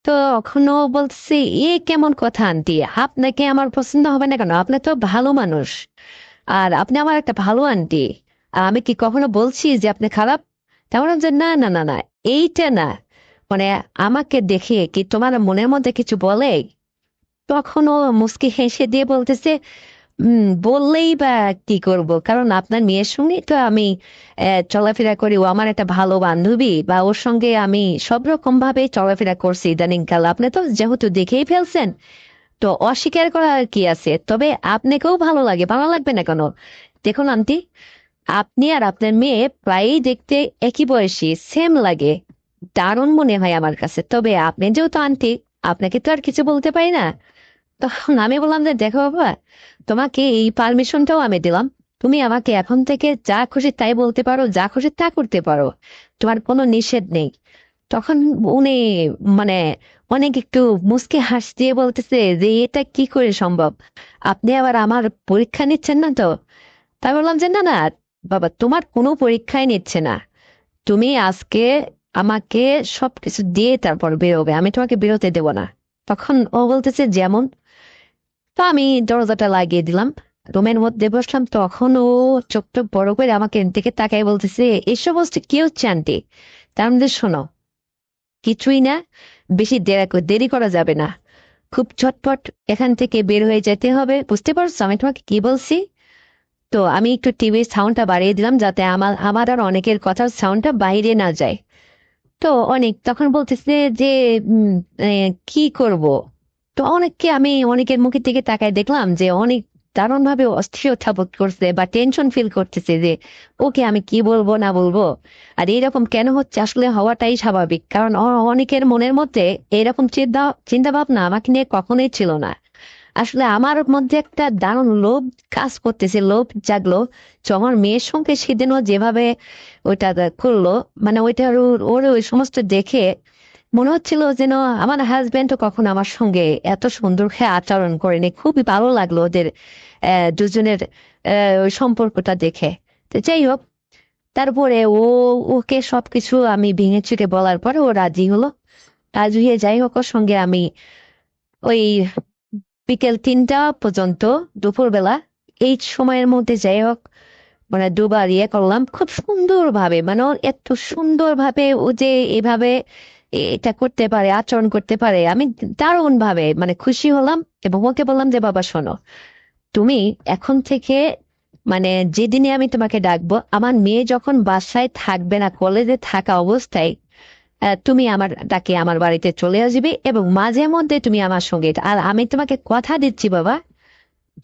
তো এখনো বলছি, এ কেমন কথা আন্টি, আপনাকে আমার পছন্দ হবে না কেন? আপনি তো ভালো মানুষ, আর আপনি আমার একটা ভালো আন্টি, আর আমি কি কখনো বলছি যে আপনি খারাপ? তেমন যে না না না না, এইটা না, মানে আমাকে দেখে কি তোমার মনের মধ্যে কিছু বলে? তখনও মুচকি হেসে দিয়ে বলতেছে, বললেই বা কি করব, কারণ আপনার মেয়ের সঙ্গে তো আমি চলাফেরা করি, ও আমার একটা ভালো বান্ধবী, বা ওর সঙ্গে আমি সব রকম ভাবে চলাফেরা করছি ইদানিং কাল, আপনি তো যেহেতু দেখেই ফেলছেন, তো অস্বীকার করা আর কি আছে? তবে আপনাকেও ভালো লাগে, ভালো লাগবে না কেন? দেখুন আন্টি, আপনি আর আপনার মেয়ে প্রায়ই দেখতে একই বয়সী, সেম লাগে, দারুণ মনে হয় আমার কাছে। তবে আপনি যেহেতু আন্টি, আপনাকে তো আর কিছু বলতে পারি না। তখন আমি বললাম যে দেখো বাবা, তোমাকে এই পারমিশনটাও আমি দিলাম, তুমি আমাকে এখন থেকে যা খুশি তাই বলতে পারো, যা খুশি তা করতে পারো, তোমার কোনো নিষেধ নেই। তখন উনি, মানে অনেক একটু মুচকি হাসি দিয়ে বলতেছে যে এটা কি করে সম্ভব, আপনি আবার আমার পরীক্ষা নিচ্ছেন না তো? তাই বললাম যে না না বাবা, তোমার কোনো পরীক্ষাই নিচ্ছে না, তুমি আজকে আমাকে সবকিছু দিয়ে তারপর বেরোবে, আমি তোমাকে বেরোতে দেবো না। তখন ও বলতেছে যেমন। তো আমি দরজাটা লাগিয়ে দিলাম, রুমের মধ্যে বসলাম। তখন ও চোখ টোক বড় করে আমাকে দিকে তাকাই বলতেছে, এই সমস্ত কি হচ্ছে আন্টি? তার মধ্যে শোনো, কিছুই না, বেশি দেরি করা যাবে না, খুব ঝটপট এখান থেকে বের হয়ে যেতে হবে, বুঝতে পারছো আমি তোমাকে কি বলছি? তো আমি একটু টিভির সাউন্ডটা বাড়িয়ে দিলাম, যাতে আমার আমার আর অনেকের কথার সাউন্ডটা বাইরে না যায়। তো অনেক তখন বলতেছে যে উম, এ, কি করব? তো অনেককে আমি অনেকের মুখের দিকে তাকায় দেখলাম যে অনেক দারুণ ভাবে অস্থিরতা বোধ করছে বা টেনশন ফিল করতেছে যে ওকে আমি কি বলবো না বলবো। আর এইরকম কেন হচ্ছে, আসলে হওয়াটাই স্বাভাবিক, কারণ অনেকের মনের মধ্যে এরকম চিন্তা চিন্তা ভাবনা আমাকে নিয়ে কখনোই ছিল না। আসলে আমার মধ্যে একটা দারুণ লোভ কাজ করতেছে, লোভ জাগলো। তো আমার মেয়ের সঙ্গে সেদিনও যেভাবে ওইটা করলো, মানে ওইটা ওর ওই সমস্ত দেখে মনে হচ্ছিল যেন আমার হাজবেন্ডও কখন আমার সঙ্গে এত সুন্দর খেয়ে আচরণ করেনি। খুবই ভালো লাগলো ওদের দুজনের ওই সম্পর্কটা দেখে। তো যাই হোক, তারপরে ওকে সবকিছু আমি ভেঙে চুকে বলার পরে ও রাজি হলো। রাজি হয়ে যাই হোক, ওর সঙ্গে আমি ওই বিকেল 3টা পর্যন্ত, দুপুরবেলা এই সময়ের মধ্যে যাই হোক, মানে দুবার ইয়ে করলাম খুব সুন্দরভাবে। মানে ও এত সুন্দরভাবে ও যে এভাবে এটা করতে পারে, আচরণ করতে পারে, আমি দারুণ ভাবে মানে খুশি হলাম। এবং ওকে বললাম যে বাবা শোনো, তুমি এখন থেকে মানে যেদিনে আমি তোমাকে ডাকবো, আমার মেয়ে যখন বাসায় থাকবে না, কলেজে থাকা অবস্থায় তুমি আমার ডাকে আমার বাড়িতে চলে আসবে এবং মাঝে মধ্যে তুমি আমার সঙ্গে আর আমি তোমাকে কথা দিচ্ছি বাবা,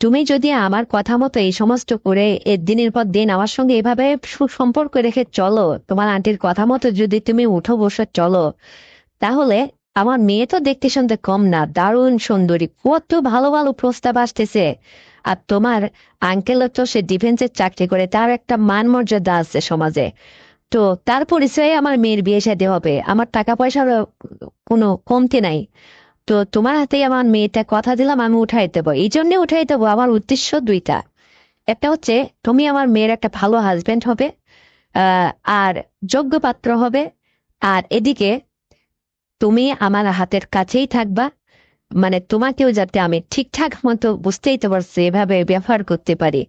তুমি যদি আমার কথা মতো এই সমস্ত করে দিনের পর দিন আমার সঙ্গে এভাবে সুসম্পর্ক রেখে চলো, তোমার আন্টির কথা মতো যদি তুমি উঠো বসে চলো, তাহলে আমার মেয়ে তো দেখতে শুনতে কম না, দারুণ সুন্দরী, কত ভালো ভালো প্রস্তাব আসতেছে। আর তোমার আঙ্কেলও তো সে ডিফেন্সের চাকরি করে, তার একটা মান মর্যাদা আছে সমাজে। তো তার পরিচয়ে আমার মেয়ের বিয়ে শাদী হবে, আমার টাকা পয়সার কোনো কমতি নাই। তো তোমার হাতেই আমার মেয়েটা কথা দিলাম আমি উঠাই দেবো। এই জন্য উঠাই দেবো, আমার উদ্দেশ্য দুইটা। একটা হচ্ছে তুমি আমার মেয়ের একটা ভালো হাজবেন্ড হবে, আহ আর যোগ্য পাত্র হবে। আর এদিকে তুমি আমার হাতের কাছেই থাকবা, মানে তোমাকেও যাতে আমি ঠিকঠাক মতো, বুঝতেই তো পারছি, এভাবে ব্যবহার করতে পারি।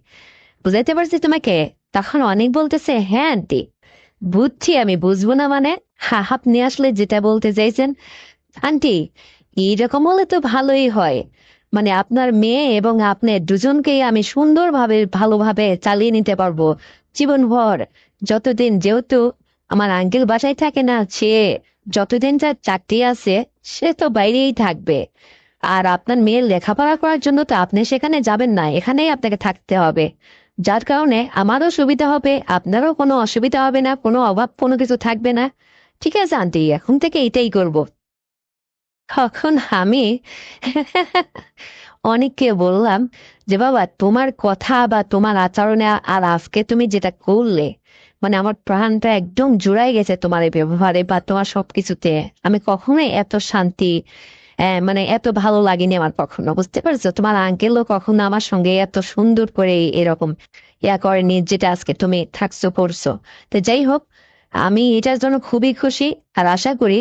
বুঝাইতে পারছি তোমাকে? তখন অনেক বলতেছে হ্যাঁ আন্টি, বুঝছি, আমি বুঝবো না মানে? হ্যাঁ, আপনি আসলে যেটা বলতে চাইছেন আন্টি, এইরকম হলে তো ভালোই হয়। মানে আপনার মেয়ে এবং আপনার দুজনকেই আমি সুন্দরভাবে ভালোভাবে চালিয়ে নিতে পারবো জীবনভর। যতদিন, যেহেতু আমার আঙ্কেল বাসায় থাকে না, সে যতদিন তার চাকরি আছে সে তো বাইরেই থাকবে। আর আপনার মেয়ের লেখাপড়া করার জন্য তো আপনি সেখানে যাবেন না, এখানেই আপনাকে থাকতে হবে। যার কারণে আমারও সুবিধা হবে, আপনারও কোনো অসুবিধা হবে না, কোনো অভাব কোনো কিছু থাকবে না। ঠিক আছে আন্টি, এখন থেকে এটাই করব। তখন আমি অনেককে বললাম যে বাবা তোমার কথা বা তোমার আচরণে আর আজকে তুমি যেটা করলে, মানে আমার প্রাণটা একদম জুড়াই গেছে তোমার এই ব্যবহারে বা তোমার সবকিছুতে। আমি কখনোই এত শান্তি, মানে এত ভালো লাগেনি আমার কখনো, বুঝতে পারছো? তোমার আঙ্কেলও কখনো আমার সঙ্গে এত সুন্দর করে এরকম ইয়া করেনি যেটা আজকে তুমি থাকছো করছো। তো যাই হোক, আমি এটার জন্য খুবই খুশি। আর আশা করি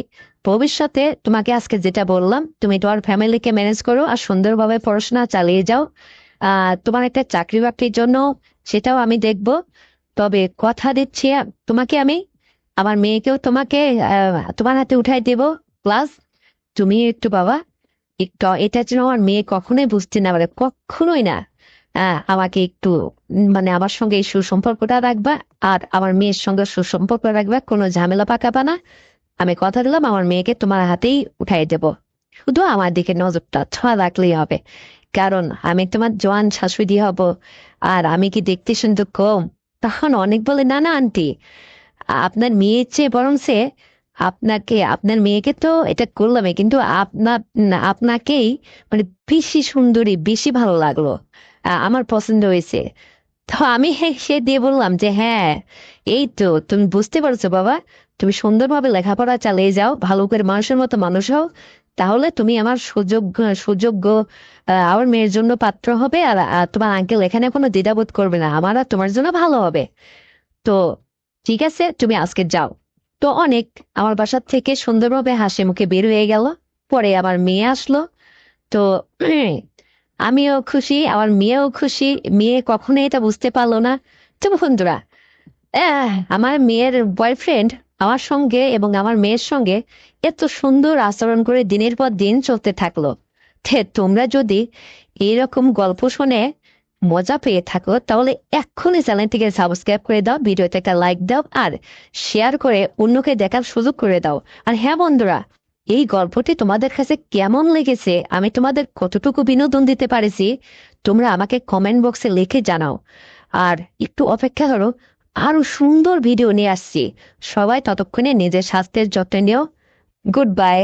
ভবিষ্যতে তোমাকে আজকে যেটা বললাম, তুমি তোমার ফ্যামিলিকে ম্যানেজ করো আর সুন্দরভাবে পড়াশোনা চালিয়ে যাও। তোমার একটা চাকরি বাকরির জন্য সেটাও আমি দেখব। তবে কথা দিচ্ছি তোমাকে আমি, আমার মেয়েকেও তোমাকে তোমার হাতে উঠাই দেব। প্লাস তুমি একটু বাবা, একটু এটা যেন আমার মেয়ে কখনোই বুঝতে না পারে, কখনোই না। আমাকে একটু মানে আমার সঙ্গে এই সুসম্পর্কটা রাখবা। আর আমার মেয়ের সঙ্গে সুসম্পর্ক রাখবা, কোনো ঝামেলা পাকাবা না। আমি কথা দিলাম আমার মেয়েকে তোমার হাতেই উঠাই দেব। শুধু আমার দিকে নজরটা ছোঁয়া রাখলেই হবে, কারণ আমি তোমার জোয়ান শাশুড়ি হব। আর আমি কি দেখতে শুনতে কম? তখন অনেক বলে না না আন্টি, আপনার মেয়ের চেয়ে বরং সে আপনাকে, আপনার মেয়েকে তো এটা করলামই, কিন্তু আপনার আপনাকেই মানে বেশি সুন্দরী, বেশি ভালো লাগলো, আমার পছন্দ হয়েছে। তো আমি সে দিয়ে বললাম যে হ্যাঁ, এই তো তুমি বুঝতে পারছো বাবা, তুমি সুন্দরভাবে লেখাপড়া চালিয়ে যাও, ভালো করে মানুষের মতো মানুষ হও, তাহলে তুমি আমার সুযোগ্য সুযোগ্য আমার মেয়ের জন্য পাত্র হবে। আর তোমার আঙ্কেল এখানে কোনো দ্বিধাবোধ করবে না, আমার আর তোমার জন্য ভালো হবে। তো ঠিক আছে, তুমি আজকে যাও। তো অনেক আমার বাসার থেকে সুন্দরভাবে হাসি মুখে বের হয়ে গেল। পরে আমার মেয়ে আসলো। তো আমিও খুশি, আমার মেয়েও খুশি। মেয়ে কখনো এটা বুঝতে পারলো না। তো বন্ধুরা, আমার মেয়ের বয়ফ্রেন্ড আমার সঙ্গে এবং আমার মেয়ের সঙ্গে এত সুন্দর আচরণ করে দিনের পর দিন চলতে থাকলো। তোমরা যদি এইরকম গল্প শুনে মজা পেয়ে থাকো, তাহলে এক্ষুনি চ্যানেলটিকে সাবস্ক্রাইব করে দাও, ভিডিওতে একটা লাইক দাও আর শেয়ার করে অন্যকে দেখার সুযোগ করে দাও। আর হ্যাঁ বন্ধুরা, এই গল্পটি তোমাদের কাছে কেমন লেগেছে, আমি তোমাদের কতটুকু বিনোদন দিতে পারেছি, তোমরা আমাকে কমেন্ট বক্সে লিখে জানাও। আর একটু অপেক্ষা করো, আরো সুন্দর ভিডিও নিয়ে আসছি। সবাই ততক্ষণে নিজের স্বাস্থ্যের যত্ন নিও। Good bye.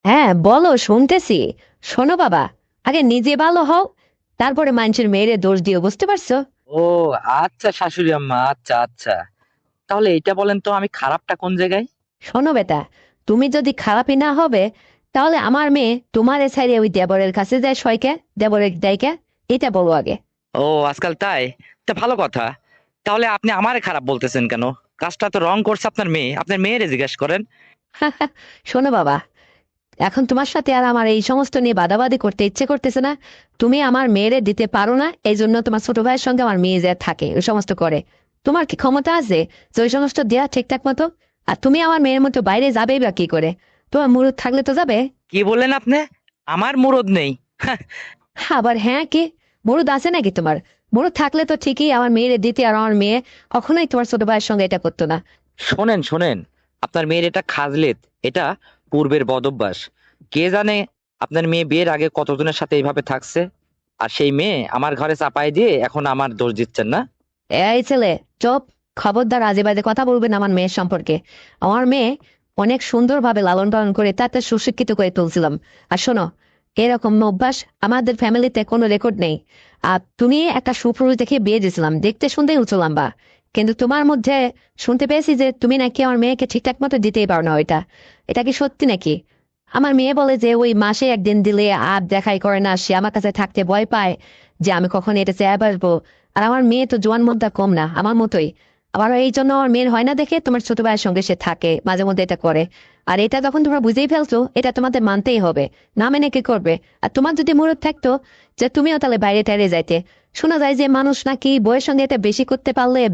হ্যাঁ বলো, শুনতেছি। শোনো বাবা, আগে নিজে ভালো হও, তারপরে মানুষের মেয়েরে দোষ দিও, বুঝতে পারছো? ও আচ্ছা শাশুড়ি আম্মা, আচ্ছা আচ্ছা। তাহলে এটা বলেন তো আমি খারাপটা কোন জায়গায়? শোনো বেটা, তুমি যদি খারাপই না হবে, তাহলে আমার মেয়ে তোমার ছাইড়ে ওই দেবরের কাছে যায় সয়কে, দেবরের দায়কে, এটা বলো আগে। ও আজকাল তাই? তা ভালো কথা। তাহলে আপনি আমারে খারাপ বলতেছেন কেন? কাজটা তো রং করছে আপনার মেয়ে, আপনার মেয়েরে জিজ্ঞেস করেন। শোনো বাবা, এখন তোমার সাথে আর আমার এই সমস্ত নিয়ে বাদাবাদি করতে ইচ্ছে করতেছে না। তুমি আমার মেয়েরে দিতে পারো না, এই জন্য তোমার ছোট ভাইয়ের সঙ্গে আমার মেয়ে যে থাকে ওই সমস্ত করে। তোমার কি ক্ষমতা আছে যে ওই সমস্ত দেয়া ঠিকঠাক মতো? আর তুমি আমার মেয়ের মতো বাইরে যাবেই বা কি করে? তোমার মুরুদ থাকলে তো যাবে। কি বললেন আপনি? আমার মুরদ নেই? আবার হ্যাঁ, কি মুরুদ আছে নাকি তোমার? মুরুদ থাকলে তো ঠিকই আমার মেয়েরে দিতে, আর আমার মেয়ে কখনোই তোমার ছোট ভাইয়ের সঙ্গে এটা করতো না। শোনেন শোনেন, আপনার মেয়ের এটা খাজলেত, এটা পূর্বের বদভ্যাস। কে জানে আপনার মেয়ে বিয়ের আগে কতজনের সাথে এইভাবে থাকছে, আর সেই মেয়ে আমার ঘরে চাপাই দিয়ে এখন আমার দোষ দিচ্ছেন না? এই ছেলে, চুপ! খবরদার আজে বাজে কথা বলবেন আমার মেয়ের সম্পর্কে। আমার মেয়ে অনেক সুন্দরভাবে লালন পালন করে তাতে সুশিক্ষিত করে তুলছিলাম। আর শোনো, এরকম অভ্যাস আমাদের ফ্যামিলিতে কোনো রেকর্ড নেই। আর তুমি একটা সুপুরুষ দেখে বিয়ে দিয়েছিলাম, দেখতে শুনতে উঁচু লম্বা, কিন্তু তোমার মধ্যে শুনতে পেয়েছি যে তুমি নাকি আমার মেয়েকে ঠিকঠাক মতো দিতেই পারো না ওইটা। এটা কি সত্যি নাকি? আমার মেয়ে বলে যে ওই মাসে একদিন দিলে আর দেখাই করে না, সে আমার কাছে থাকতে ভয় পায়, যে আমি কখন এটা চেয়ে আসবো। আর আমার মেয়ে তো জোয়ান মধ্যে কম না, আমার মতোই। আবার এই জন্য আমার মেয়ের হয় না দেখে তোমার ছোট ভাইয়ের সঙ্গে সে থাকে, মাঝে মধ্যে এটা করে। আর এটা যখন তোমরা বুঝেই ফেলছো, এটা তোমাদের মানতেই হবে, না মেনে কি করবে? আর তোমার যদি মুরত থাকতো যে তুমিও তাহলে বাইরে টাইরে যাইতে। শোনা যায় যে মানুষ নাকি বউয়ের সঙ্গে এটা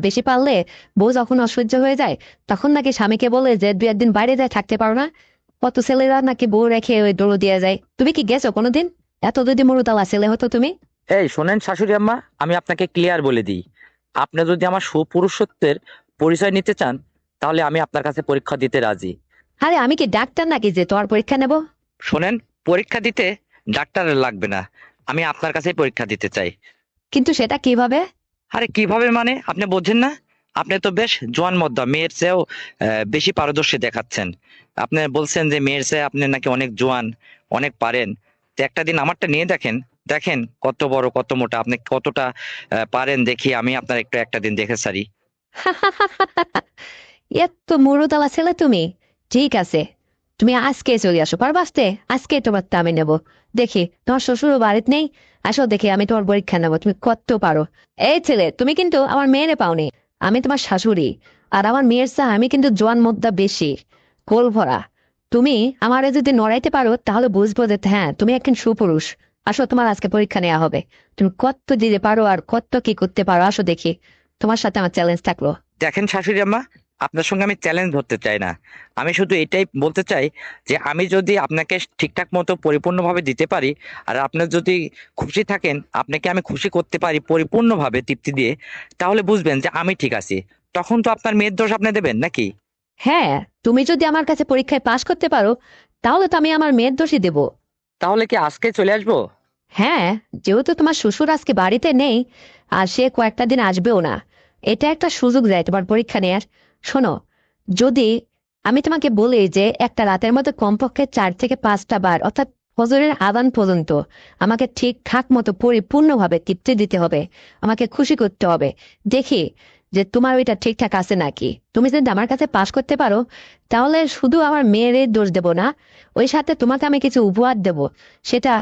বেশি পারলে বউ যখন অসহ্য হয়ে যায়, তখন নাকি স্বামীকে বলে যে 2 একদিন বাইরে যায় থাকতে পারো না। কত ছেলেরা নাকি বউ রেখে ওই দৌড় দিয়ে যায়। তুমি কি গেছো কোনোদিন? এত যদি মরুতালা ছেলে হতো তুমি। এই শোনেন শাশুড়ি আম্মা, আমি আপনাকে ক্লিয়ার বলে দিই, আপনি যদি আমার সুপুরুষত্বের পরিচয় নিতে চান, তাহলে আমি আপনার কাছে পরীক্ষা দিতে রাজি। আরে আমি কি ডাক্তার নাকি যে তোমার পরীক্ষা নেব? শোনেন, পরীক্ষা দিতে ডাক্তার লাগবে না, আমি আপনার কাছেই পরীক্ষা দিতে চাই। কিন্তু সেটা কিভাবে? আরে কিভাবে মানে আপনি বোঝেন না? আপনি তো বেশ জোয়ান মদ্দা, মেয়ের চেয়েও বেশি পারদর্শী দেখাচ্ছেন। আপনি বলছেন যে মেয়ের চেয়ে আপনি নাকি অনেক জোয়ান, অনেক পারেন। তো একটা দিন আমারটা নিয়ে দেখেন, দেখেন কত বড় কত মোটা, আপনি কতটা পারেন দেখি আমি আপনার একটু একটা দিন দেখে সারি। এত মরুতালা ছেলে তুমি। ঠিক আছে, তুমি আজকে চলে আসো, পারবা আসতে? আজকে তোমার তা আমি নেবো। দেখি তোমার শ্বশুর বাড়িতে নেই, আসো দেখি আমি তোমার পরীক্ষা নেবো তুমি কত পারো। এই ছেলে, তুমি কিন্তু আমার মেয়েরে পাওনি। আমি তোমার শাশুড়ি। আর আমার মেয়ের চা আমি কিন্তু জোয়ান মোদ্দা বেশি, কোল ভরা। তুমি আমারে যদি নড়াইতে পারো তাহলে বুঝবো যে হ্যাঁ তুমি একজন সুপুরুষ। আসো, তোমার আজকে পরীক্ষা নেওয়া হবে। তুমি কত দিতে পারো আর কত কি করতে পারো, আসো দেখি। তোমার সাথে আমার চ্যালেঞ্জ থাকলো। দেখেন শাশুড়ি আম্মা, আপনার সঙ্গে আমি চ্যালেঞ্জ ধরতে চাই না, আমি শুধু এটাই বলতে চাই যে আমি যদি আপনাকে ঠিকঠাক মতো পরিপূর্ণভাবে দিতে পারি, আর আপনার যদি খুশি থাকেন, আপনাকে আমি খুশি করতে পারি পরিপূর্ণভাবে তৃপ্তি দিয়ে, তাহলে বুঝবেন যে আমি ঠিক আছি। তখন তো আপনার মেয়ের দোষ আপনি দেবেন নাকি? হ্যাঁ, তুমি যদি আমার কাছে পরীক্ষায় পাশ করতে পারো, তাহলে তো আমি আমার মেয়ের দোষই দেব। তাহলে কি আজকে চলে আসবো? হ্যাঁ, যেহেতু তোমার শ্বশুর আজকে বাড়িতে নেই, আর সে কয়েকটা দিন আসবেও না, এটা একটা সুযোগ দেয় তোমার পরীক্ষা নেয়ার। শোনো, যদি আমি তোমাকে বলি যে একটা রাতের মধ্যে কমপক্ষে 4 থেকে 5টা বার, অর্থাৎ ফজরের আযান পর্যন্ত আমাকে ঠিকঠাক মতো পরিপূর্ণভাবে তৃপ্তি দিতে হবে, আমাকে খুশি করতে হবে, দেখি যে তোমার ওইটা ঠিকঠাক আছে নাকি। তুমি যদি আমার কাছে পাশ করতে পারো, তাহলে শুধু আমার মেয়ের দোষ দেব না, ওই সাথে তোমাকে আমি কিছু উপহার দেব। সেটা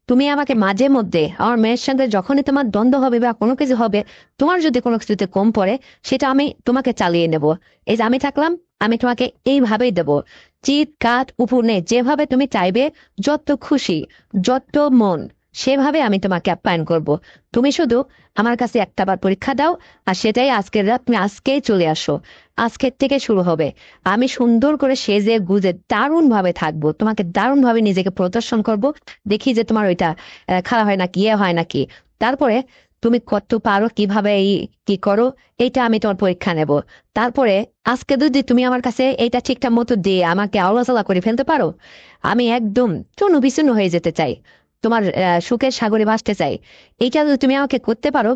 তুমি আমাকে মাঝে মধ্যে আমার মেয়ের সঙ্গে যখনই তোমার দ্বন্দ্ব হবে বা কোনো কিছু হবে, তোমার যদি কোনো কিছুতে কম পড়ে, সেটা আমি তোমাকে চালিয়ে নেব। এই যে আমি থাকলাম, আমি তোমাকে এইভাবেই দেব, চিৎ কাঠ উপুনে যেভাবে তুমি চাইবে, যত খুশি, যত মন, সেভাবে আমি তোমাকে আপ্যায়ন করব। তুমি শুধু আমার কাছে একটা বার পরীক্ষা দাও, আর সেটাই আজকের রাত, তুমি আজকেই চলে আসো। আজকের থেকে শুরু হবে। আমি সুন্দর করে সেজে গুজে দারুণ ভাবে থাকবো, তোমাকে দারুণ ভাবে নিজেকে প্রদর্শন করব। দেখি যে তোমার ওইটা খারাপ হয় নাকি, ইয়ে হয় নাকি। তারপরে তুমি কত পারো, কিভাবে এই কি করো, এইটা আমি তোমার পরীক্ষা নেব। তারপরে আজকে যদি তুমি আমার কাছে এইটা ঠিকঠাক মতো দিয়ে আমাকে আওলাচালা করে ফেলতে পারো, আমি একদম চূর্ণ বিচূর্ণ হয়ে যেতে চাই, তোমার সুখের সাগরে ভাসতে চাই। এইটা যদি তুমি আমাকে করতে পারো,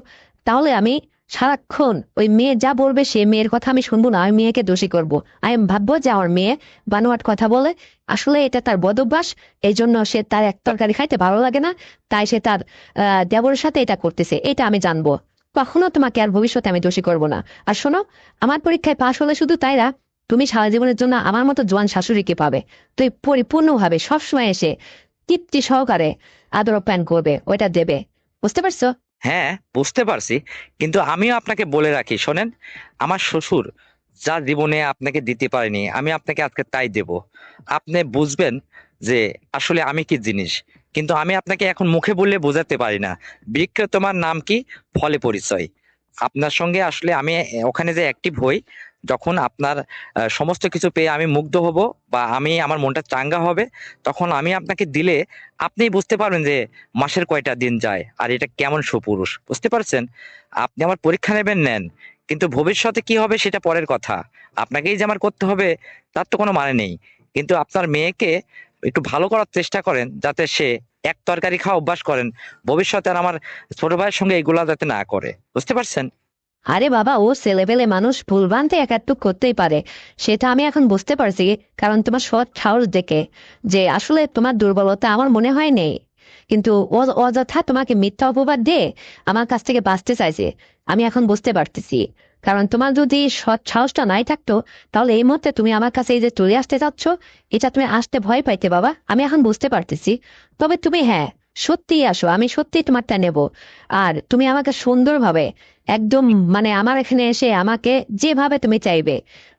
তাহলে আমি সারাক্ষণ ওই মেয়ে যা বলবে সে মেয়ের কথা আমি শুনবো না, আমি মেয়েকে দোষী করব। আমি ভাববো যে আমার মেয়ে বানোয়াট কথা বলে, আসলে এটা তার বদ অভ্যাস। এই জন্য সে তার এক তরকারি খাইতে ভালো লাগে না, তাই সে তার দেবরের সাথে এটা করতেছে, এটা আমি জানবো। কখনো তোমাকে আর ভবিষ্যতে আমি দোষী করব না। আর শোনো, আমার পরীক্ষায় পাশ হলে শুধু তাই না, তুমি সারা জীবনের জন্য আমার মতো জোয়ান শাশুড়িকে পাবে। তুই পরিপূর্ণভাবে সবসময় এসে তৃপ্তি সহকারে আদর আপ্যায়ন করবে, ওইটা দেবে। বুঝতে পারছো? হ্যাঁ, বুঝতে পারছি। কিন্তু আমিও আপনাকে বলে রাখি, শোনেন, আমার শ্বশুর যা জীবনে আপনাকে দিতে পারেনি আমি আপনাকে আজকে তাই দেব। আপনি বুঝবেন যে আসলে আমি কি জিনিস। কিন্তু আমি আপনাকে এখন মুখে বললে বোঝাতে পারি না। বৃক্ষ তোমার নাম কি, ফলে পরিচয়। আপনার সঙ্গে আসলে আমি ওখানে যে অ্যাক্টিভ হই, যখন আপনার সমস্ত কিছু পেয়ে আমি মুগ্ধ হব বা আমি আমার মনটা চাঙ্গা হবে, তখন আমি আপনাকে দিলে আপনিই বুঝতে পারবেন যে মাসের কয়টা দিন যায় আর এটা কেমন সুপুরুষ। বুঝতে পারছেন? আপনি আমার পরীক্ষা নেবেন, নেন, কিন্তু ভবিষ্যতে কি হবে সেটা পরের কথা। আপনাকেই যে আমার করতে হবে তার তো কোনো মানে নেই। কিন্তু আপনার মেয়েকে একটু ভালো করার চেষ্টা করেন, যাতে সে এক তরকারি খাওয়া অভ্যাস করেন, ভবিষ্যতে আর আমার ছোট ভাইয়ের সঙ্গে এগুলা যাতে না করে। বুঝতে পারছেন? আরে বাবা, ও ছেলেবেলে মানুষ, ভুলভ্রান্তি একাত্তর করতেই পারে। সেটা আমি এখন বুঝতে পারছি, কারণ তোমার সৎ সাহস দেখে যে আসলে তোমার দুর্বলতা আমার মনে হয় নেই। কিন্তু ও অযথা তোমাকে মিথ্যা অপবাদ দিয়ে আমার কাছ থেকে বাঁচতে চাইছে, আমি এখন বুঝতে পারতেছি। কারণ তোমার যদি সৎ সাহসটা নাই থাকতো, তাহলে এই মুহূর্তে তুমি আমার কাছে এই যে চলে আসতে চাচ্ছ, এটা তুমি আসতে ভয় পাইতে বাবা, আমি এখন বুঝতে পারতেছি। তবে তুমি হ্যাঁ, সত্যিই আসো, আমি সত্যিই তোমারটা নেব। আর তুমি আমাকে সুন্দরভাবে একদম, মানে আমার এখানে এসে আমাকে যেভাবে তুমি চাইবে,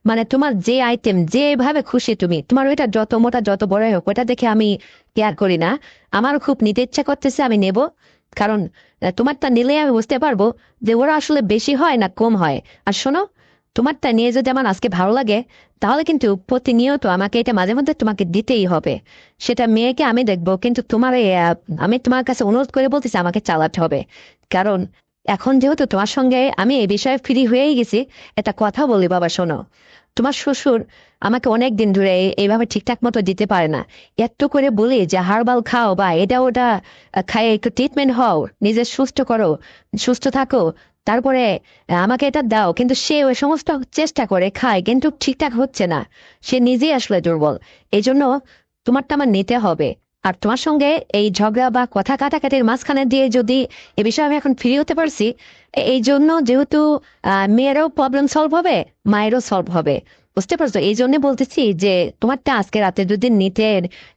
মানে তোমার যে আইটেম যেভাবে খুশি তুমি, তোমার ওইটা যত মোটা যত বড় হোক, ওটা দেখে আমি কেয়ার করি না। আমার খুব নিতে ইচ্ছা করতেছে, আমি নেব। কারণ তোমারটা নিলে আমি বুঝতে পারবো যে ওরা আসলে বেশি হয় না কম হয়। আর শোনো, তোমারটা নিয়ে যদি আমার আজকে ভালো লাগে, তাহলে কিন্তু প্রতিনিয়ত আমাকে এটা মাঝে মধ্যে তোমাকে দিতেই হবে। সেটা মেয়েকে আমি দেখবো, কিন্তু তোমার আমি তোমার কাছে অনুরোধ করে বলতেছি, আমাকে চালাতে হবে। কারণ এখন যেহেতু তোমার সঙ্গে আমি এই বিষয়ে ফ্রি হয়েই গেছি, একটা কথা বলি বাবা, শোনো। তোমার শ্বশুর আমাকে অনেক দিন ধরে এইভাবে ঠিকঠাক মতো দিতে পারে না। এত করে বলি যে হার্বাল খাও বা এটা ওটা খাই, একটু ট্রিটমেন্ট হও, নিজে সুস্থ করো, সুস্থ থাকো, তারপরে আমাকে এটা দাও, কিন্তু সে ওই সমস্ত চেষ্টা করে খায়, কিন্তু ঠিকঠাক হচ্ছে না। সে নিজেই আসলে দুর্বল। এই জন্য তোমারটা আমার নিতে হবে। আর তোমার সঙ্গে এই ঝগড়া বা কথা কাটাকাটির মাঝখানে দিয়ে যদি এ বিষয়ে আমি এখন ফ্রি হতে পারছি, এই জন্য যেহেতু মেয়েরাও প্রবলেম সলভ হবে, মায়েরও সলভ হবে। বুঝতে পারছো? এই জন্য বলতেছি যে তোমারটা আজকে রাতে যদি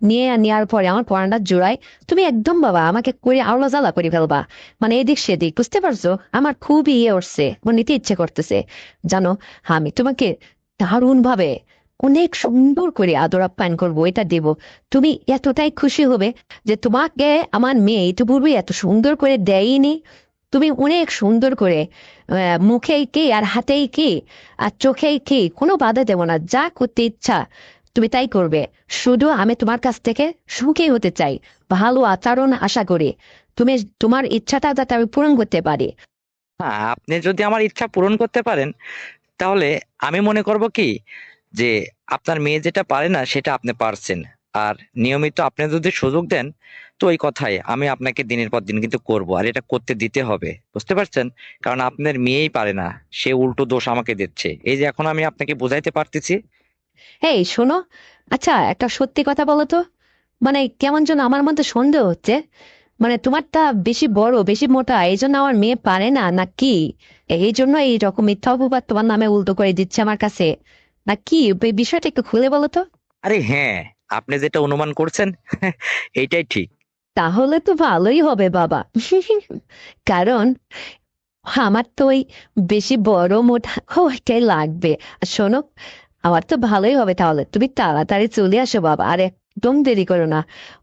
নিয়ে নেওয়ার পরে আমার পড়াটা জোড়ায়, তুমি একদম বাবা আমাকে করে আওলা জ্বালা করে ফেলবা, মানে এদিক সেদিক। বুঝতে পারছো? আমার খুবই ইয়ে উঠছে, আমার নিতে ইচ্ছে করতেছে। জানো, আমি তোমাকে দারুণ ভাবে অনেক সুন্দর করে আদর আপ্যায়ন করবো, এটা দেব। তুমি এতটাই খুশি হবে যে তোমাকে আমার মেয়ে ইতিপূর্বে এত সুন্দর করে দেয়নি। তুমি অনেক সুন্দর করে মুখেই কি আর হাতেই কি আর চোখেই কি কোনো বাধা দেব না, যা করতে ইচ্ছা তুমি তাই করবে। শুধু আমি তোমার কাছ থেকে সুখী হতে চাই, ভালো আচরণ আশা করি। তুমি তোমার ইচ্ছাটা যাতে আমি পূরণ করতে পারি। হ্যাঁ, আপনি যদি আমার ইচ্ছা পূরণ করতে পারেন, তাহলে আমি মনে করব কি, যে আপনার মেয়ে যেটা পারে না সেটা আপনি পারছেন। আর নিয়মিত আপনি যদি সুযোগ দেন, তো ওই কথাই আমি আপনাকে দিনের পর দিন কিন্তু করব, আর এটা করতে দিতে হবে। বুঝতে পারছেন? কারণ আপনার মেয়েই পারে না, সে উল্টো দোষ আমাকে দিচ্ছে। এই যে এখন আমি আপনাকে বোঝাইতে পারতেছি। এই শোনো, আচ্ছা একটা সত্যি কথা বলো তো, মানে কেমন যেন আমার মধ্যে সন্দেহ হচ্ছে। মানে তোমারটা বেশি বড় বেশি মোটা, এই জন্য আমার মেয়ে পারে না, না কি? এই জন্য এই রকম মিথ্যা অপবাদ তোমার নামে উল্টো করে দিচ্ছে আমার কাছে, না কি? এই বিষয়টা একটু খুলে বলো তো। আরে হ্যাঁ, আপনি যেটা অনুমান করছেন এইটাই ঠিক। তাহলে তো ভালোই হবে বাবা। কারণ আমার তো ওই বেশি বড় মোটা ওইটাই লাগবে। আর শোনো, আমার তো ভালোই হবে, তাহলে তুমি তাড়াতাড়ি চলে আসো বাবা, আর একদম দেরি করো না।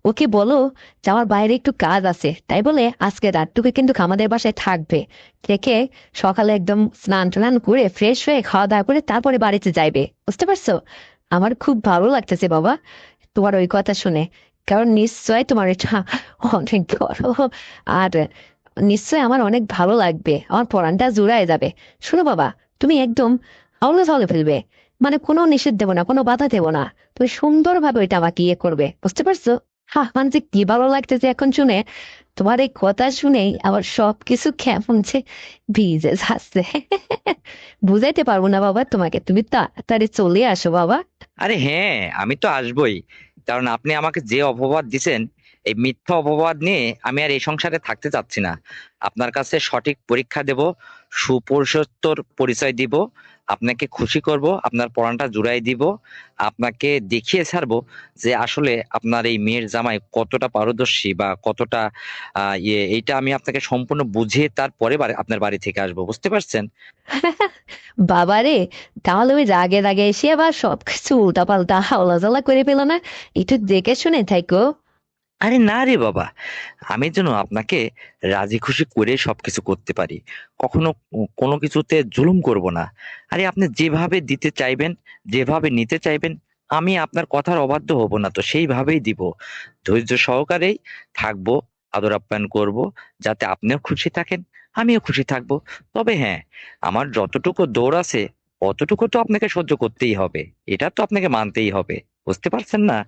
ওকে বলো যে আমার বাইরে একটু কাজ আছে, তাই বলে আজকে রাতটুকু কিন্তু আমাদের বাসায় থাকবে। থেকে সকালে একদম স্নান টান করে ফ্রেশ হয়ে খাওয়া দাওয়া করে তারপরে বাড়িতে যাইবে। বুঝতে পারছো? আমার খুব ভালো লাগতেছে বাবা তোমার ওই কথা শুনে। কারণ নিশ্চয় তোমার এটা অনেক বড়, আর নিশ্চয় আমার অনেক ভালো লাগবে, আমার পরানটা জুড়ায় যাবে। শোনো বাবা, তুমি একদম আউলে ঝাউলে ফেলবে, মানে কোনো নিষেধ দেবো না, কোনো বাধা দেবো না। তুমি সুন্দরভাবে ওইটা আমাকে ইয়ে করবে। বুঝতে পারছো? আমার যে কি ভালো লাগতেছে এখন শুনে, তোমার এই কথা শুনেই আমার সবকিছু কেমন যে ভিজে যাচ্ছে। বুঝাইতে পারবো না বাবা তোমাকে, তুমি তাড়াতাড়ি চলে আসো বাবা। আরে হ্যাঁ, আমি তো আসবই। কারণ আপনি আমাকে যে অপবাদ দিছেন, এই মিথ্যা অপবাদ নিয়ে আমি আর এই সংসারে থাকতে চাচ্ছি না। আপনার কাছে সঠিক পরীক্ষা দেব, সুপরিসর পরিচয় দিব, আপনাকে খুশি করব, আপনার পরানটা জুড়াই দিব, আপনাকে দেখিয়ে ছাড়বো যে আসলে আপনার এই মেয়ের জামাই কতটা পারদর্শী বা কতটা এইটা আমি আপনাকে সম্পূর্ণ বুঝিয়ে তারপরে আপনার বাড়ি থেকে আসবো, বুঝতে পারছেন? বাবারে, তাহলে ওই রাগে রাগে এসে আবার সবকিছু উল্টা পাল্টা হাওলা করে পেলো না? একটু দেখে শুনে থাকো। আরে না রে বাবা, আমি যেন আপনাকে রাজি খুশি করে সবকিছু করতে পারি, কখনো কোনো কিছুতে জুলুম করব না। আরে আপনি যেভাবে দিতে চাইবেন, যেভাবে নিতে চাইবেন, আমি আপনার কথার অবাধ্য হব না, তো সেইভাবেই দিব। ধৈর্য সহকারেই থাকবো, আদর আপ্যায়ন করব, যাতে আপনিও খুশি থাকেন, আমিও খুশি থাকবো। তবে হ্যাঁ, আমার যতটুকু দৌড় আছে অতটুকু তো আপনাকে সহ্য করতেই হবে, এটা তো আপনাকে মানতেই হবে। বুঝতে পারছেন না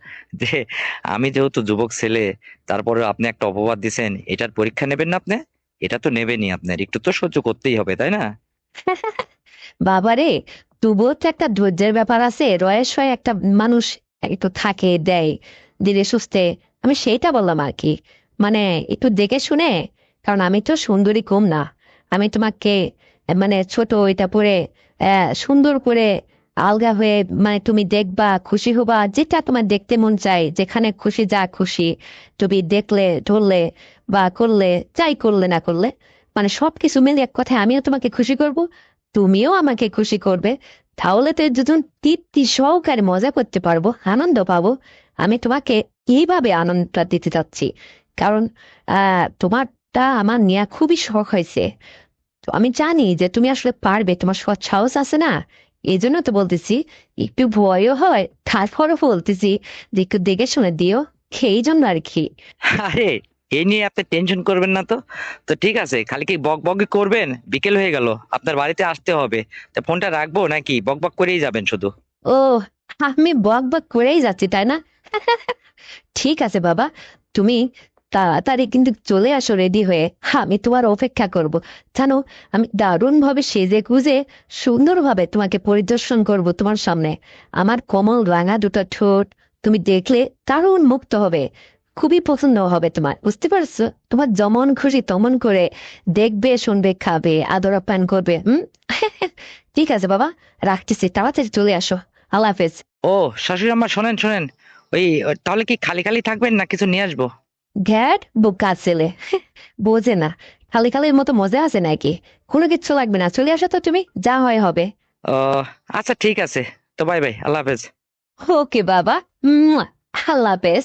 যে আমি যেহেতু যুবক ছেলে, তারপরে আপনি একটা অপবাদ দিছেন, এটার পরীক্ষা নেবেন না আপনি? এটা তো নেবেনই, আপনার একটু তো সহ্য করতেই হবে, তাই না? বাবারে, তবুও তো একটা ধৈর্যের ব্যাপার আছে, রয়েস হয় একটা মানুষ একটু থাকে দেয় ধীরে সুস্থে। আমি সেইটা বললাম আর কি, মানে একটু দেখে শুনে। কারণ আমি তো সুন্দরী কম না, আমি তোমাকে মানে ছোট এটা পরে সুন্দর করে আলগা হয়ে, মানে তুমি দেখবা খুশি হবা, যেটা তোমার দেখতে মন চাই, যেখানে খুশি যা খুশি তুমি দেখলে ধরলে বা করলে, যাই করলে না করলে, মানে সবকিছু মিলে এক কথায় আমিও তোমাকে খুশি করব, তুমিও আমাকে খুশি করবে। তাহলে তো দুজন তৃপ্তি সহকারে মজা করতে পারবো, আনন্দ পাবো। আমি তোমাকে এইভাবে আনন্দটা দিতে চাচ্ছি। কারণ তোমারটা আমার নিয়ে খুবই শখ হয়েছে। তো আমি জানি যে তুমি আসলে পারবে, তোমার সৎ সাহস আছে না। এই জন্য তো বলতেছি, একটু ভয়ও হয়, তারপরও বলতেছি যে একটু দেখে শুনে দিও, সেই জন্য আর কি। আরে এই নিয়ে আপনি টেনশন করবেন না তো। তো ঠিক আছে, খালি কি বক বকই করবেন? বিকেল হয়ে গেল, আপনার বাড়িতে আসতে হবে। তা ফোনটা রাখবো নাকি বক বক করেই যাবেন শুধু? ও, আমি বক বক করেই যাচ্ছি তাই না? ঠিক আছে বাবা, তুমি তাড়াতাড়ি কিন্তু চলে আসো রেডি হয়ে, আমি তোমার অপেক্ষা করব। জানো, আমি দারুণ ভাবে সেজে গুজে সুন্দরভাবে তোমাকে পরিদর্শন করব তোমার সামনে। আমার কোমল রাঙা দুটো ঠোঁট তুমি দেখলে দারুণ মুক্ত হবে, খুবই পছন্দ হবে তোমার, বুঝতে পারছো? তোমার যেমন খুশি তেমন করে দেখবে, শুনবে, খাবে, আদর আপ্যায়ন করবে। ঠিক আছে বাবা, রাখতেছি, তাড়াতাড়ি চলে আসো। আল্লাহ হাফেজ। ও শাশুড়ি আম্মা, শোনেন শোনেন, তাহলে কি খালি খালি থাকবেন না কিছু নিয়ে আসবো? ঘ্যাট বোকা ছেলে, বোঝে না। খালি খালির মতো মজা আছে নাকি? কোনো কিচ্ছু লাগবে না, চলে আসো তো তুমি, যা হয় হবে। ও আচ্ছা ঠিক আছে, তো বাই বাই, আল্লাহ হাফেজ। ওকে বাবা। মুয়া, আল্লাহ হাফেজ।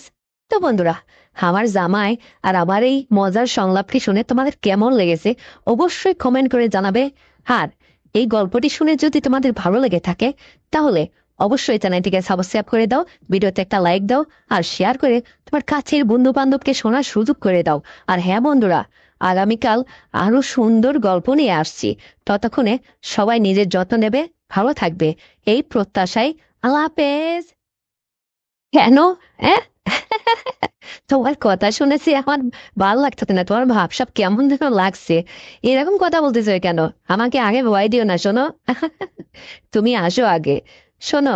তো বন্ধুরা, আমার জামাই আর আমার এই মজার সংলাপটি শুনে তোমাদের কেমন লেগেছে অবশ্যই কমেন্ট করে জানাবে। আর এই গল্পটি শুনে যদি তোমাদের ভালো লেগে থাকে, তাহলে অবশ্যই চ্যানেলটিকে সাবস্ক্রাইব করে দাও, ভিডিওতে একটা লাইক দাও, আর শেয়ার করে তোমার কাছের বন্ধু বান্ধবকে শোনার সুযোগ করে দাও। আর হ্যাঁ বন্ধুরা, আগামীকাল আরো সুন্দর গল্প নিয়ে আসছি। ততক্ষণে সবাই নিজের যত্ন নেবে, ভালো থাকবে, এই প্রত্যাশায়। আল্লাহ হাফেজ। কেন? হ্যাঁ, তোমার কথা শুনেছি আমার ভালো লাগতেছে না, তোমার ভাবসাব কেমন যেন লাগছে। এরকম কথা বলতেছো কেন? আমাকে আগে ভয় দিও না, শোনো। তুমি আসো আগে। শোনো,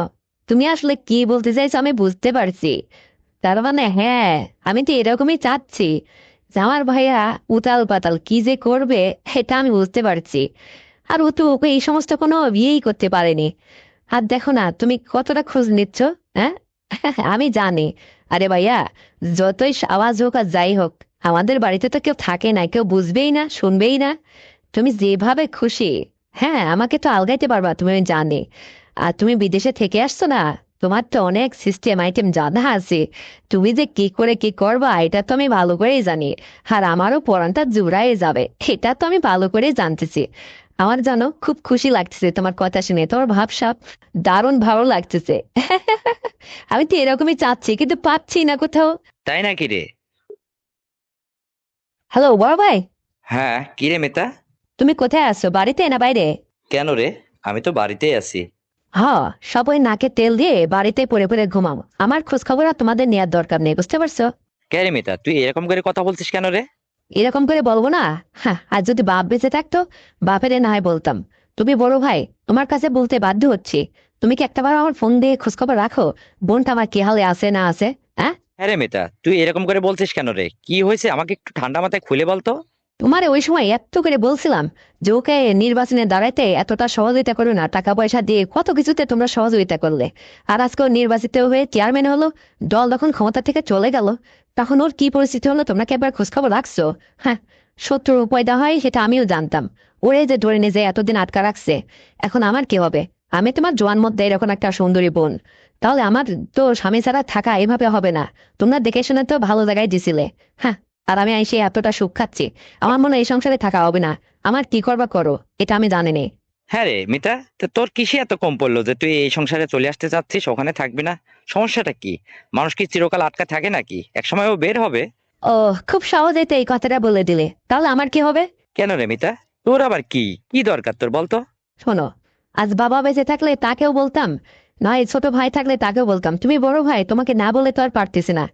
তুমি আসলে কি বলতে চাইছো আমি বুঝতে পারছি। তার মানে হ্যাঁ, আমি তো এরকমই চাচ্ছি যে আমার ভাইয়া উতাল পাতাল কি যে করবে, এটা আমি বুঝতে পারছি। আর ও তো ওকে এই সমস্ত কোনো বিয়েই করতে পারেনি। আর দেখো না তুমি কতটা খোঁজ নিচ্ছ। হ্যাঁ, আমি জানি। আরে ভাইয়া, যতই আওয়াজ হোক আর যাই হোক, আমাদের বাড়িতে তো কেউ থাকে না, কেউ বুঝবেই না, শুনবেই না। তুমি যেভাবে খুশি, হ্যাঁ, আমাকে তো আলগাইতে পারবা তুমি, আমি জানি। আর তুমি বিদেশে থেকে আসছো না, তোমার তো অনেক সিস্টেম আইটেম জানা আছে। তুমি যে কি করে কি করবা এটা তো আমি ভালো করেই জানি। আর আমারও পরানটা জুড়াই যাবে, এটা তো আমি ভালো করে জানতেছি। আমার জানো খুব খুশি লাগতেছে তোমার কথা শুনে, তোমার ভাবসাব দারুণ ভালো লাগতেছে। আমি তো এরকমই চাচ্ছি কিন্তু পাচ্ছি না কোথাও। তাই নাকি রে? হ্যালো বড় ভাই, হ্যাঁ, কি রে মিতা? তুমি কোথায় আছো, বাড়িতে না বাইরে? কেন রে? আমি তো বাড়িতেই আছি। হ্যাঁ, সবাই নাকে তেল দিয়ে বাড়িতে পড়ে পড়ে ঘুমাও, আমার খোঁজ খবর আর তোমাদের নেওয়ার দরকার নেই, বুঝতে পারছো? কে রে মিতা, তুই এরকম করে কথা বলছিস কেন রে? এরকম করে বলবো না? হ্যাঁ, আর যদি বাপ বেঁচে থাকতো, বাপের না হয় বলতাম। তুমি বড় ভাই, তোমার কাছে বলতে বাধ্য হচ্ছি। তুমি কি একটাবার আমার ফোন দিয়ে খোঁজখবর রাখো বোনটা আমার কি হালে আছে না আছে? হ্যাঁ, হ্যাঁ রে মিতা, তুই এরকম করে বলছিস কেন রে? কি হয়েছে আমাকে একটু ঠান্ডা মাথায় খুলে বলতো। তোমারে ওই সময় এত করে বলছিলাম যে ওকে নির্বাচনে দাঁড়াইতে এতটা সহযোগিতা করো না, টাকা পয়সা দিয়ে কত কিছুতে তোমরা সহযোগিতা করলে। আর আজকে ও নির্বাচিত হয়ে চেয়ারম্যান হলো, দল যখন ক্ষমতা থেকে চলে গেল, তখন ওর কি পরিস্থিতি হলো তোমরা কি একবার খোঁজখবর রাখছো? হ্যাঁ, শত্রুর উপায়টা হয় সেটা আমিও জানতাম। ওরে যে ধরে নিয়ে যে এতদিন আটকা রাখছে, এখন আমার কি হবে? আমি তোমার জোয়ান মধ্যে এরকম একটা সুন্দরী বোন, তাহলে আমার তো স্বামী ছাড়া থাকা এভাবে হবে না। তোমরা দেখে শুনে তো ভালো জায়গায় দিছিলে। হ্যাঁ, আর আমি এসে এতটা সুখ খাচ্ছি। আমার মনে হয় এই সংসারে থাকা হবে না। আমার কি করবা করো, এটা আমি জানি নে। হ্যাঁ রে মিতা, তো তোর কিসে এত কম পড়লো যে তুই এই সংসারে চলে আসতে চাচ্ছিস, ওখানে থাকবি না? সমস্যাটা কি? মানুষ কি চিরকাল আটকা থাকে নাকি? একসময় ও বের হবে। ও, খুব সহজেই তো এই কথাটা বলে দিলে, তাহলে আমার কি হবে? কেন রে মিতা, তোর আবার কি কি দরকার তোর বলতো? শোনো, আজ বাবা বেঁচে থাকলে তাকেও বলতাম, নয় ছোট ভাই থাকলে তাকেও বলতাম। তুমি বড় ভাই, তোমাকে না বলে তো আর পারতেছি না।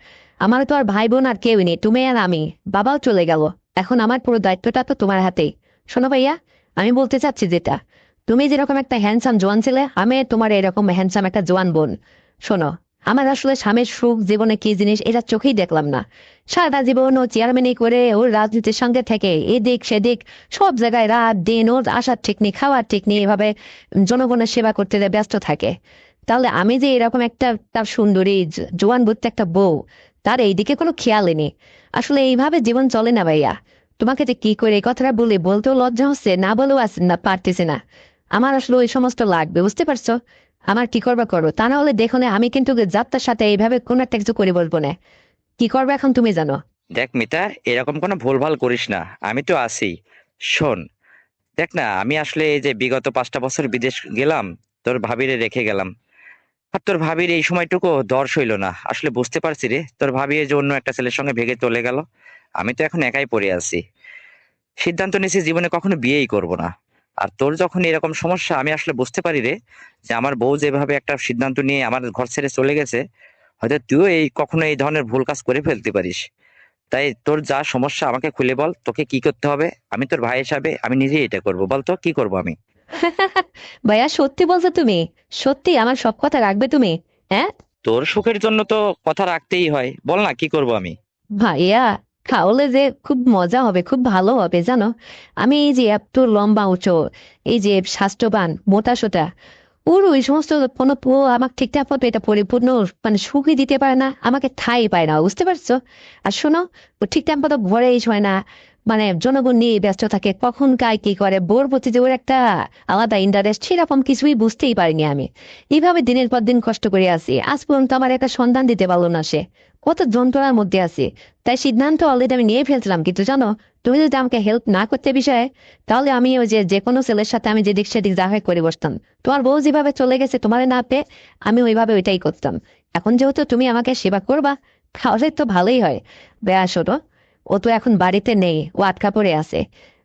আমার তো আর ভাই বোন আর কেউই নেই, তুমি আর আমি। বাবাও চলে গেল, এখন আমার পুরো দায়িত্বটা তো তোমার হাতেই। শোনো ভাইয়া, আমি বলতে চাচ্ছি যেটা, তুমি যেরকম একটা হ্যান্ডসাম জোয়ান ছেলে, আমি তোমার এরকম হ্যান্ডসাম একটা জোয়ান বোন। শোনো, আমার আসলে স্বামীর সুখ জীবনে কি জিনিস এটা চোখেই দেখলাম না। সারা জীবন ও চেয়ারম্যানি করে ওর রাজনীতির সঙ্গে থেকে এদিক সেদিক সব জায়গায় রাত দিন ওর আসার ঠিক নেই, খাওয়ার ঠিক নেই, এভাবে জনগণের সেবা করতে ব্যস্ত থাকে। তাহলে আমি যে এরকম একটা তার সুন্দরী জোয়ান বুদ্ধ একটা বউ, তার এইদিকে কোনো খেয়ালই নেই। আসলে এইভাবে জীবন চলে না ভাইয়া। তোমাকে যে কি করে এই কথাটা বলি বলতেও লজ্জা হচ্ছে, না বলেও না পারতেছি না। আমার আসলে ওই সমস্ত লাগবে, বুঝতে পারছো? আমার কি করবা করো, তা না হলে দেখো না আমি কিন্তু যাত্রার সাথে এইভাবে কোন একটা কিছু করে বলবো না। কি করবে এখন তুমি জানো। দেখ মিতা, এরকম কোনো ভুলভাল করিস না, আমি তো আছি। শোন, দেখ না, আমি আসলে এই যে বিগত 5টা বছর বিদেশ গেলাম, তোর ভাবিরে রেখে গেলাম। আর তোর ভাবির এই সময়টুকু দর্শ হইলো না, আসলে বুঝতে পারছি রে, তোর ভাবি এই যে অন্য একটা ছেলের সঙ্গে ভেগে চলে গেল। আমি তো এখন একাই পড়ে আছি। সিদ্ধান্ত নিয়েছি জীবনে কখনো বিয়েই করব না। আর তোর যখন এরকম সমস্যা, আমি আসলে বুঝতে পারি রে, যে আমার বউ যেভাবে একটা সিদ্ধান্ত নিয়ে আমার ঘর ছেড়ে চলে গেছে, হয়তো তুইও এই কখনো এই ধরনের ভুল কাজ করে ফেলতে পারিস। তাই তোর যা সমস্যা আমাকে খুলে বল, তোকে কি করতে হবে। আমি তোর ভাই হিসাবে আমি নিজেই এটা করব, বল তো কি করব আমি। ভাইয়া, সত্যি বলছো তুমি? সত্যি আমার সব কথা রাখবে তুমি? হ্যাঁ তোর সুখের জন্য তো কথা রাখতেই হয়, বল না কি করব আমি। ভাইয়া, খাওয়ালে যে খুব মজা হবে, খুব ভালো হবে জানো। আমি এই যে এত লম্বা উঁচু, এই যে স্বাস্থ্যবান মোটা সোটা, ওর ওই সমস্ত কোনো আমাকে ঠিকঠাক মতো এটা পরিপূর্ণ মানে সুখই দিতে পারে না, আমাকে ঠাই পায় না, বুঝতে পারছো? আর শোনো, ও ঠিকঠাক মতো ঘরে হয় না, মানে জনগণ নিয়ে ব্যস্ত থাকে, কখন কায় কি করে, বোর প্রতি যে ওর একটা আলাদা ইন্টারেস্ট, সেরকম কিছুই বুঝতেই পারিনি আমি। এইভাবে দিনের পর দিন কষ্ট করে আছি, আজ পর্যন্ত আমার একটা সন্ধান দিতে পারলো না সে। কত যন্ত্রণার মধ্যে আছি। তাই সিদ্ধান্ত অলরেডি আমি নিয়ে ফেলছিলাম, কিন্তু জানো, তুমি যদি আমাকে হেল্প না করতে বিষয়ে, তাহলে আমি ওই যে যে কোনো ছেলের সাথে আমি যেদিক সেদিক যা হয় করে বসতাম। তোমার বউ যেভাবে চলে গেছে তোমারে না পেয়ে, আমি ওইভাবে ওইটাই করতাম। এখন যেহেতু তুমি আমাকে সেবা করবা, তাহলে তো ভালোই হয়। বেয়া শোনো, ও তো এখন বাড়িতে নেই, ও আটকা পড়ে আছে।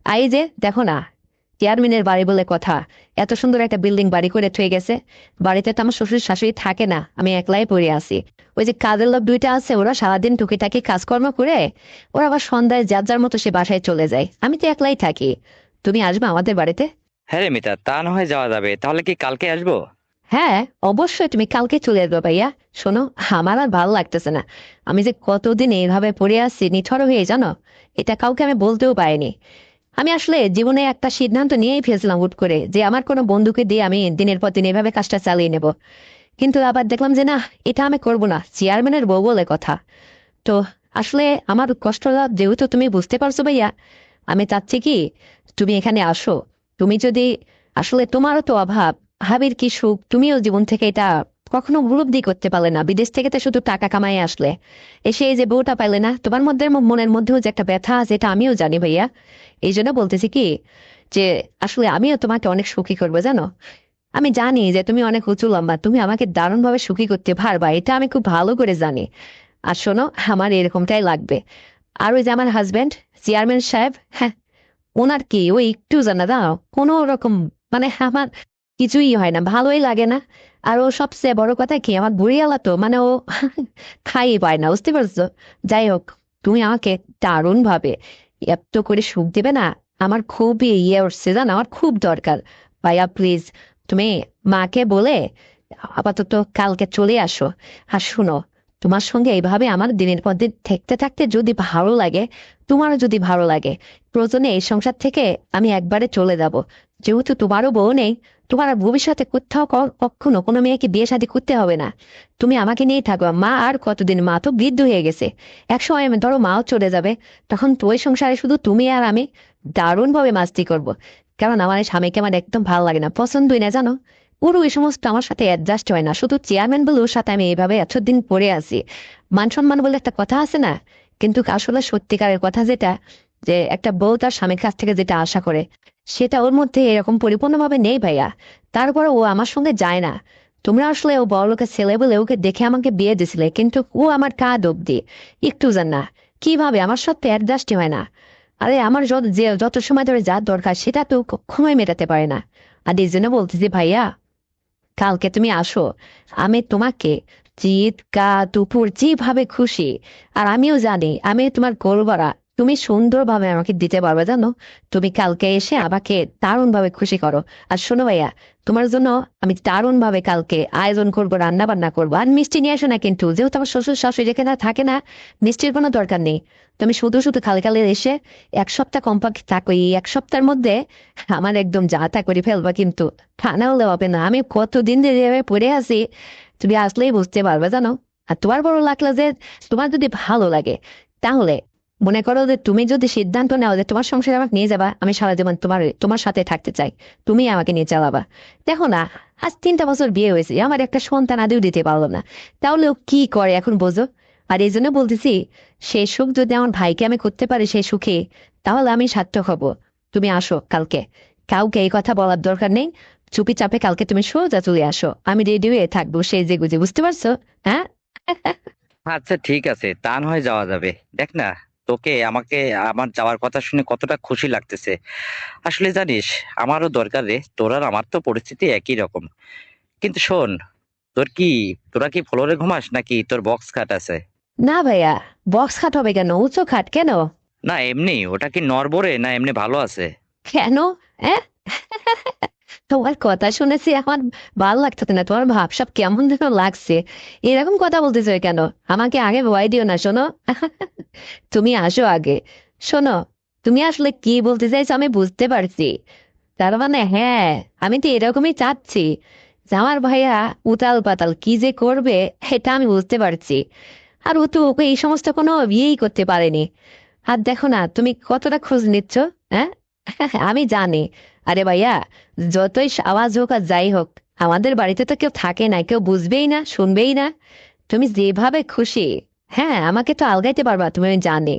এই যে দেখো না, চেয়ারম্যানের বাড়ি বলে কথা, এত সুন্দর একটা বিল্ডিং বাড়ি করে থয়ে গেছে। বাড়িতে তো আমার শ্বশুর শাশুড়ি থাকে না, আমি একলাই পড়ে আছি। ওই যে কাজের লোক দুইটা আছে, ওরা সারাদিন টুকিটাকি কাজকর্ম করে ওরা আবার সন্ধ্যায় যার যার মতো সে বাসায় চলে যায়, আমি তো একলাই থাকি। তুমি আসবে আমাদের বাড়িতে? হ্যাঁ রে মিতা, তা না হয় যাওয়া যাবে, তাহলে কি কালকে আসবো? হ্যাঁ, অবশ্যই তুমি কালকে চলে আসবে ভাইয়া। শোনো, আমার আর ভালো লাগতেছে না। আমি যে কতদিন এইভাবে পড়ে আসছি নিথর হয়ে, জানো, এটা কাউকে আমি বলতেও পারিনি। আমি আসলে জীবনে একটা সিদ্ধান্ত নিয়েই ফেলছিলাম হুট করে, যে আমার কোনো বন্ধুকে দিয়ে আমি দিনের পর দিন এভাবে কাজটা চালিয়ে নেব। কিন্তু আবার দেখলাম যে না, এটা আমি করব না, চেয়ারম্যানের বউ বলে কথা। তো আসলে আমার কষ্টটা যেহেতু তুমি বুঝতে পারছো ভাইয়া, আমি চাচ্ছি কি তুমি এখানে আসো। তুমি যদি, আসলে তোমারও তো অভাব, ভাবির কি সুখ, তুমিও জীবন থেকে এটা কখনো উপলব্ধি করতে পারলে না। বিদেশ থেকে তো শুধু টাকা কামাই আসলে, এসে এই যে বউটা পাইলে না, তোমার মধ্যে মনের মধ্যেও যে একটা ব্যথা আছে এটা আমিও জানি ভাইয়া। এই জন্য বলতেছি কি, যে আসলে আমিও তোমাকে অনেক সুখী করবো জানো। আমি জানি যে তুমি অনেক উঁচু লম্বা, তুমি আমাকে দারুণভাবে সুখী করতে পারবা, এটা আমি খুব ভালো করে জানি। আর শোনো, আমার এরকমটাই লাগবে। আর ওই যে আমার হাজবেন্ড চেয়ারম্যান সাহেব, হ্যাঁ, ওনার কি ওই একটু জানা দাও কোনো রকম, মানে আমার কিছুই হয় না, ভালোই লাগে না। আর ও সবচেয়ে বড় কথা কি, আমার বুড়িয়ালা তো মানে ও খাই পায় না, বুঝতে পারছো? যাই হোক, তুমি আমাকে দারুণ ভাবে এত করে সুখ দেবে না, আমার খুবই ইয়ে উঠছে জানো, আমার খুব দরকার। ভাইয়া প্লিজ, তুমি মাকে বলে আপাতত কালকে চলে আসো। আর শুনো, তোমার সঙ্গে এইভাবে আমার দিনের পর দিন থাকতে থাকতে যদি ভালো লাগে, তোমারও যদি ভালো লাগে, প্রয়োজনে এই সংসার থেকে আমি একবারে চলে যাব। যেহেতু তোমারও বউ নেই, তোমার আর ভবিষ্যতে কোথাও কখনো কোনো মেয়েকে বিয়ে শাদী করতে হবে না। তুমি আমাকে নিয়েই থাকবা। মা আর কতদিন, মা তো বৃদ্ধ হয়ে গেছে। এক সময় ধরো মাও চলে যাবে, তখন তো ওই সংসারে শুধু তুমি আর আমি দারুণ ভাবে মাস্তি করবো। কারণ আমার এই স্বামীকে আমার একদম ভালো লাগে না, পছন্দই না জানো। ওরও এই সমস্ত আমার সাথে অ্যাডজাস্ট হয় না, শুধু চেয়ারম্যান বলে ওর সাথে আমি এইভাবে এতদিন পড়ে আছি। মান সম্মান বলে একটা কথা আছে না, কিন্তু আসলে সত্যিকারের কথা যেটা, যে একটা বউ তার স্বামীর কাছ থেকে যেটা আশা করে, সেটা ওর মধ্যে এরকম পরিপূর্ণভাবে নেই ভাইয়া। তারপরে ও আমার সঙ্গে যায় না। তোমরা আসলে ও বড়লোকের ছেলে বলে ওকে দেখে আমাকে বিয়ে দিছিলে, কিন্তু ও আমার কাঁধ অব্দি, একটু জান না কিভাবে আমার সাথে অ্যাডজাস্টই হয় না। আরে আমার যত সময় ধরে যা দরকার সেটা তো কখনোই মেটাতে পারে না। আর এই জন্য বলতেছি ভাইয়া, কালকে তুমি আসো, আমি তোমাকে জিত গা দুপুর যেভাবে খুশি, আর আমিও জানি আমি তোমার গোলবারা, তুমি সুন্দরভাবে আমাকে দিতে পারবে জানো। তুমি কালকে এসে আমাকে দারুণ ভাবে খুশি করো। আর শোনো ভাইয়া, তোমার জন্য আমি দারুণ ভাবে কালকে আয়োজন করবো, রান্না বান্না করবো। আর মিষ্টি নিয়ে আসো না কিন্তু, যেহেতু আমার শ্বশুর শাশুড়ি যেখানে থাকে না, মিষ্টির কোনো দরকার নেই। তুমি শুধু শুধু খালি খালি এসে 1 সপ্তাহ কমপক্ষে থাকো, এই 1 সপ্তাহের মধ্যে আমার একদম যা তা করে ফেলবা কিন্তু। তা না হলে হবে না, আমি কতদিন ধরে এভাবে পড়ে আছি, তুমি আসলেই বুঝতে পারবে জানো। আর তোমার বড় লাগলো যে, তোমার যদি ভালো লাগে, তাহলে মনে করো যে তুমি যদি সিদ্ধান্ত নাও যে তোমার সংসারে আমাকে নিয়ে যাবা, আমি সারা জীবন তোমার তোমার সাথে থাকতে চাই, তুমি আমাকে নিয়ে চালাবা। দেখো না, আজ 3টা বছর বিয়ে হয়েছে, আমার একটা সন্তান আদিও দিতে পারলো না, তাহলে ও কি করে এখন বোঝো। আর এই জন্য বলতেছি, সেই সুখ যদি আমার ভাইকে আমি করতে পারি সেই সুখে, তাহলে আমি সার্থক হব। তুমি আসো কালকে, কাউকে এই কথা বলার দরকার নেই। চুপি চাপে কালকে তুমি সোজা চলে আসো, আমি রেডি হয়ে থাকবো সেই যে গুজে, বুঝতে পারছো? হ্যাঁ। আচ্ছা ঠিক আছে, তা না হয় যাওয়া যাবে। দেখ না, তোকে আমাকে আমার যাওয়ার কথা শুনে কতটা খুশি লাগতেছে। আসলে জানিস, আমারও দরকার রে, তোর আর আমার তো পরিস্থিতি একই রকম। কিন্তু শোন, তোরা কি ফ্লোরে ঘুমাস নাকি তোর বক্স খাট আছে? না ভাইয়া, বক্স খাট হবে কেন, উঁচু খাট কেন? না এমনি, ওটা কি নড়বড়ে না এমনি ভালো আছে? কেন? হ্যাঁ, তোমার কথা শুনেছি আমার ভালো লাগতেছে না, তোমার ভাবসাব কেমন যেন লাগছে। এরকম কথা বলতেছো কেন? আমাকে আগে ভয় দিও না, শোনো। তুমি আসো আগে। শোনো, তুমি আসলে কি বলতে চাইছো আমি বুঝতে পারছি। তার মানে হ্যাঁ, আমি তো এরকমই চাচ্ছি যে আমার ভাইয়া উতাল পাতাল কি যে করবে, এটা আমি বুঝতে পারছি। আর ও তো ওকে এই সমস্ত কোনো বিয়েই করতে পারেনি। আর দেখো না তুমি কতটা খোঁজ নিচ্ছ। হ্যাঁ, আমি জানি। আরে ভাইয়া, যতই আওয়াজ হোক আর যাই হোক, আমাদের বাড়িতে তো কেউ থাকে না, কেউ বুঝবেই না, শুনবেই না। তুমি যেভাবে খুশি, হ্যাঁ, আমাকে তো আলগাইতে পারবা তুমি, আমি জানি।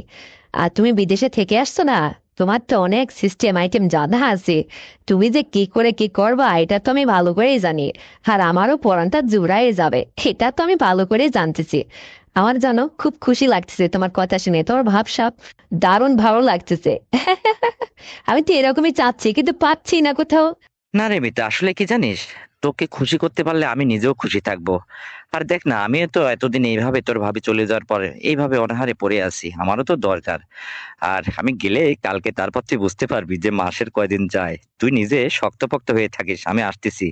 আর তুমি বিদেশে থেকে আসছো না, তোমার তো অনেক সিস্টেম আইটেম জানা আছে। তুমি যে কি করে কি করবা এটা তো আমি ভালো করেই জানি। আর আমারও পরানটা জুড়াই যাবে, এটা তো আমি ভালো করে জানতেছি। আমার জানো খুব খুশি লাগতেছে তোমার কথা শুনে, তোমার ভাবসাব দারুণ ভালো লাগতেছে। আমি তো এরকমই চাচ্ছি, কিন্তু পাচ্ছি না কোথাও। না রে মিতা, আসলে কি জানিস, তোকে খুশি করতে পারলে আমি নিজেও খুশি থাকবো। আর দেখ না, আমিও তো এতদিন এইভাবে তোর ভাবি চলে যাওয়ার পরে এইভাবে অনাহারে পড়ে আছি, আমারও তো দরকার। আর আমি গেলে কালকে, তারপর তুই বুঝতে পারবি যে মাসের কয়দিন যায়। তুই নিজে শক্তপোক্ত হয়ে থাকিস, আমি আসতেছি।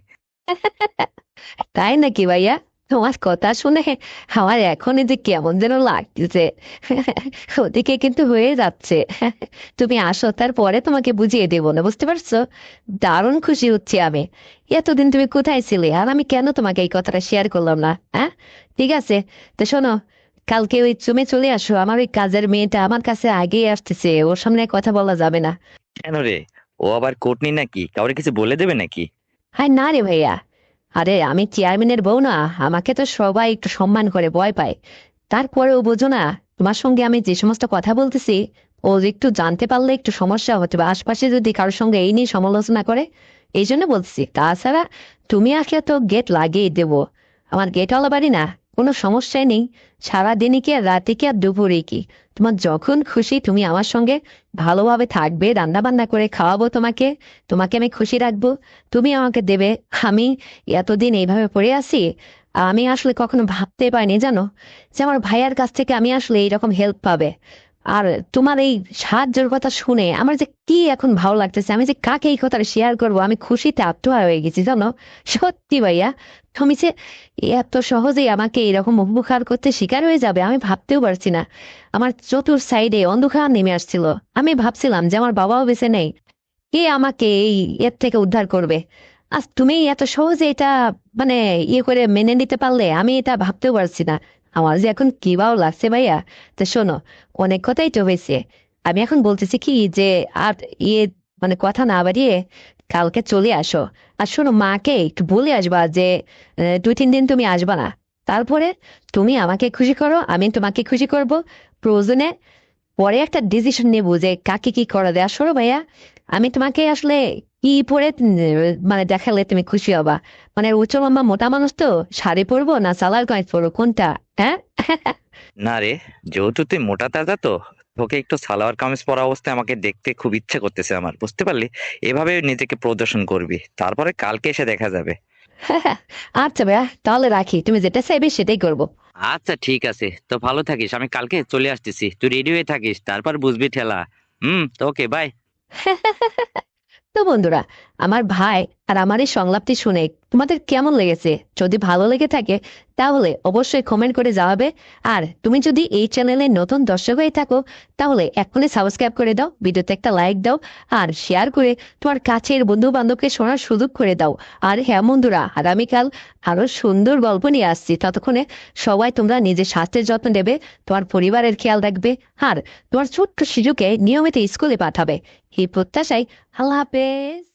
তাই নাকি ভাইয়া? তোমার কথা শুনে আমার এখনই যে কেমন যেন লাগতেছে। ওদিকে কিন্তু হয়ে যাচ্ছে। তুমি আসো, তারপরে তোমাকে বুঝিয়ে দেবো না, বুঝতে পারছো? দারুণ খুশি হচ্ছি আমি। এতদিন তুমি কোথায় ছিলে, আর আমি কেন তোমাকে এই কথাটা শেয়ার করলাম না? হ্যাঁ, ঠিক আছে। তো শোনো, কালকে ওই চুমে চলে আসো, আমার ওই কাজের মেয়েটা আমার কাছে আগেই আসতেছে, ওর সামনে কথা বলা যাবে না। কেন রে, ও আবার কোটনি নাকি, কাউরে কিছু বলে দেবে নাকি? হাই না রে ভাইয়া, আরে আমি চেয়ারম্যানের বউ না, আমাকে তো সবাই একটু সম্মান করে, ভয় পায়। তারপরেও বোঝো না, তোমার সঙ্গে আমি যে সমস্ত কথা বলতেছি, ও একটু জানতে পারলে একটু সমস্যা হতে পারে, আশপাশে যদি কারোর সঙ্গে এই নিয়ে সমালোচনা করে। এই জন্য বলছি। তাছাড়া তুমি আগে তো গেট লাগিয়ে দেবো, আমার গেট ওলা বাড়ি না, কোনো সমস্যাই নেই। সারাদিনই কি আর রাতে কি আর দুপুরে কি, তোমার যখন খুশি তুমি আমার সঙ্গে ভালোভাবে থাকবে, রান্না বান্না করে খাওয়াবো তোমাকে, তোমাকে আমি খুশি রাখবো, তুমি আমাকে দেবে। আমি এতদিন এইভাবে পড়ে আছি, আমি আসলে কখনো ভাবতে পারিনি জানো যে আমার ভাইয়ার কাছ থেকে আমি আসলে এইরকম হেল্প পাবে। আর তোমার এই সাহায্যের কথা শুনে আমার যে কি এখন ভালো লাগতেছে, আমি যে কাকে এই কথাটা শেয়ার করবো, আমি খুশিতে আত্মহারা হয়ে গেছি জানো। সত্যি ভাইয়া, তুমি যে এত সহজেই আমাকে এরকম উপকার করতে শিকার হয়ে যাবে আমি ভাবতেও পারছি না। আমার চতুর সাইডে অন্ধকার নেমে আসছিল, আমি ভাবছিলাম যে আমার বাবাও বেঁচে নেই, কে আমাকে এই এর থেকে উদ্ধার করবে। আজ তুমি এত সহজে এটা মানে ইয়ে করে মেনে নিতে পারলে, আমি এটা ভাবতেও পারছি না। আমার যে এখন কি ভালো লাগছে ভাইয়া। তো শোনো, অনেক কথাই তো হয়েছে, আমি এখন বলতেছি কি যে আর ইয়ে মানে কথা না বাড়িয়ে কালকে চলে আসো। আর শোনো, মাকে একটু বলে আসবা যে 2-3 দিন তুমি আসবা না। তারপরে তুমি আমাকে খুশি করো, আমি তোমাকে খুশি করব। প্রয়োজনে পরে একটা ডিসিশন নেবো যে কাকে কি করা দেয়। আসলে ভাইয়া, আমি তোমাকে আসলে কি পরে মানে দেখালে তুমি খুশি হবা? মানে উচ্চ লম্বা মোটা মানুষ তো, শাড়ি পরবো না সালোয়ার কামিজ পরবো, কোনটা? হ্যাঁ। না রে, যেহেতু তুই মোটা তাজা তো তোকে একটু সালোয়ার কামিজ পরা অবস্থায় আমাকে দেখতে খুব ইচ্ছে করতেছে আমার, বুঝতে পারলি? এভাবে নিজেকে প্রদর্শন করবি, তারপরে কালকে এসে দেখা যাবে। আচ্ছা ভাইয়া, তাহলে রাখি, তুমি যেটা চাইবে সেটাই করবো। আচ্ছা ঠিক আছে, তো ভালো থাকিস, আমি কালকে চলে আসতেছি, তুই রেডি হয়ে থাকিস, তারপর বুঝবি ঠেলা। তো ওকে, বাই। তো বন্ধুরা, আমার ভাই আর আমার এই সংলাপটি শুনে তোমাদের কেমন লেগেছে? যদি ভালো লেগে থাকে তাহলে অবশ্যই কমেন্ট করে জানাবে। আর তুমি যদি এই চ্যানেলে নতুন দর্শক হয়ে থাকো তাহলে এখনই সাবস্ক্রাইব করে দাও, ভিডিওতে একটা লাইক দাও, আর শেয়ার করে তোমার কাছের বন্ধু বান্ধবকে শোনার সুযোগ করে দাও। আর হ্যাঁ বন্ধুরা, আগামীকাল আরো সুন্দর গল্প নিয়ে আসছি, ততক্ষণে সবাই তোমরা নিজের স্বাস্থ্যের যত্ন নেবে, তোমার পরিবারের খেয়াল রাখবে, আর তোমার ছোট্ট শিশুকে নিয়মিত স্কুলে পাঠাবে। এই প্রত্যাশায় আল্লাহ হাফেজ।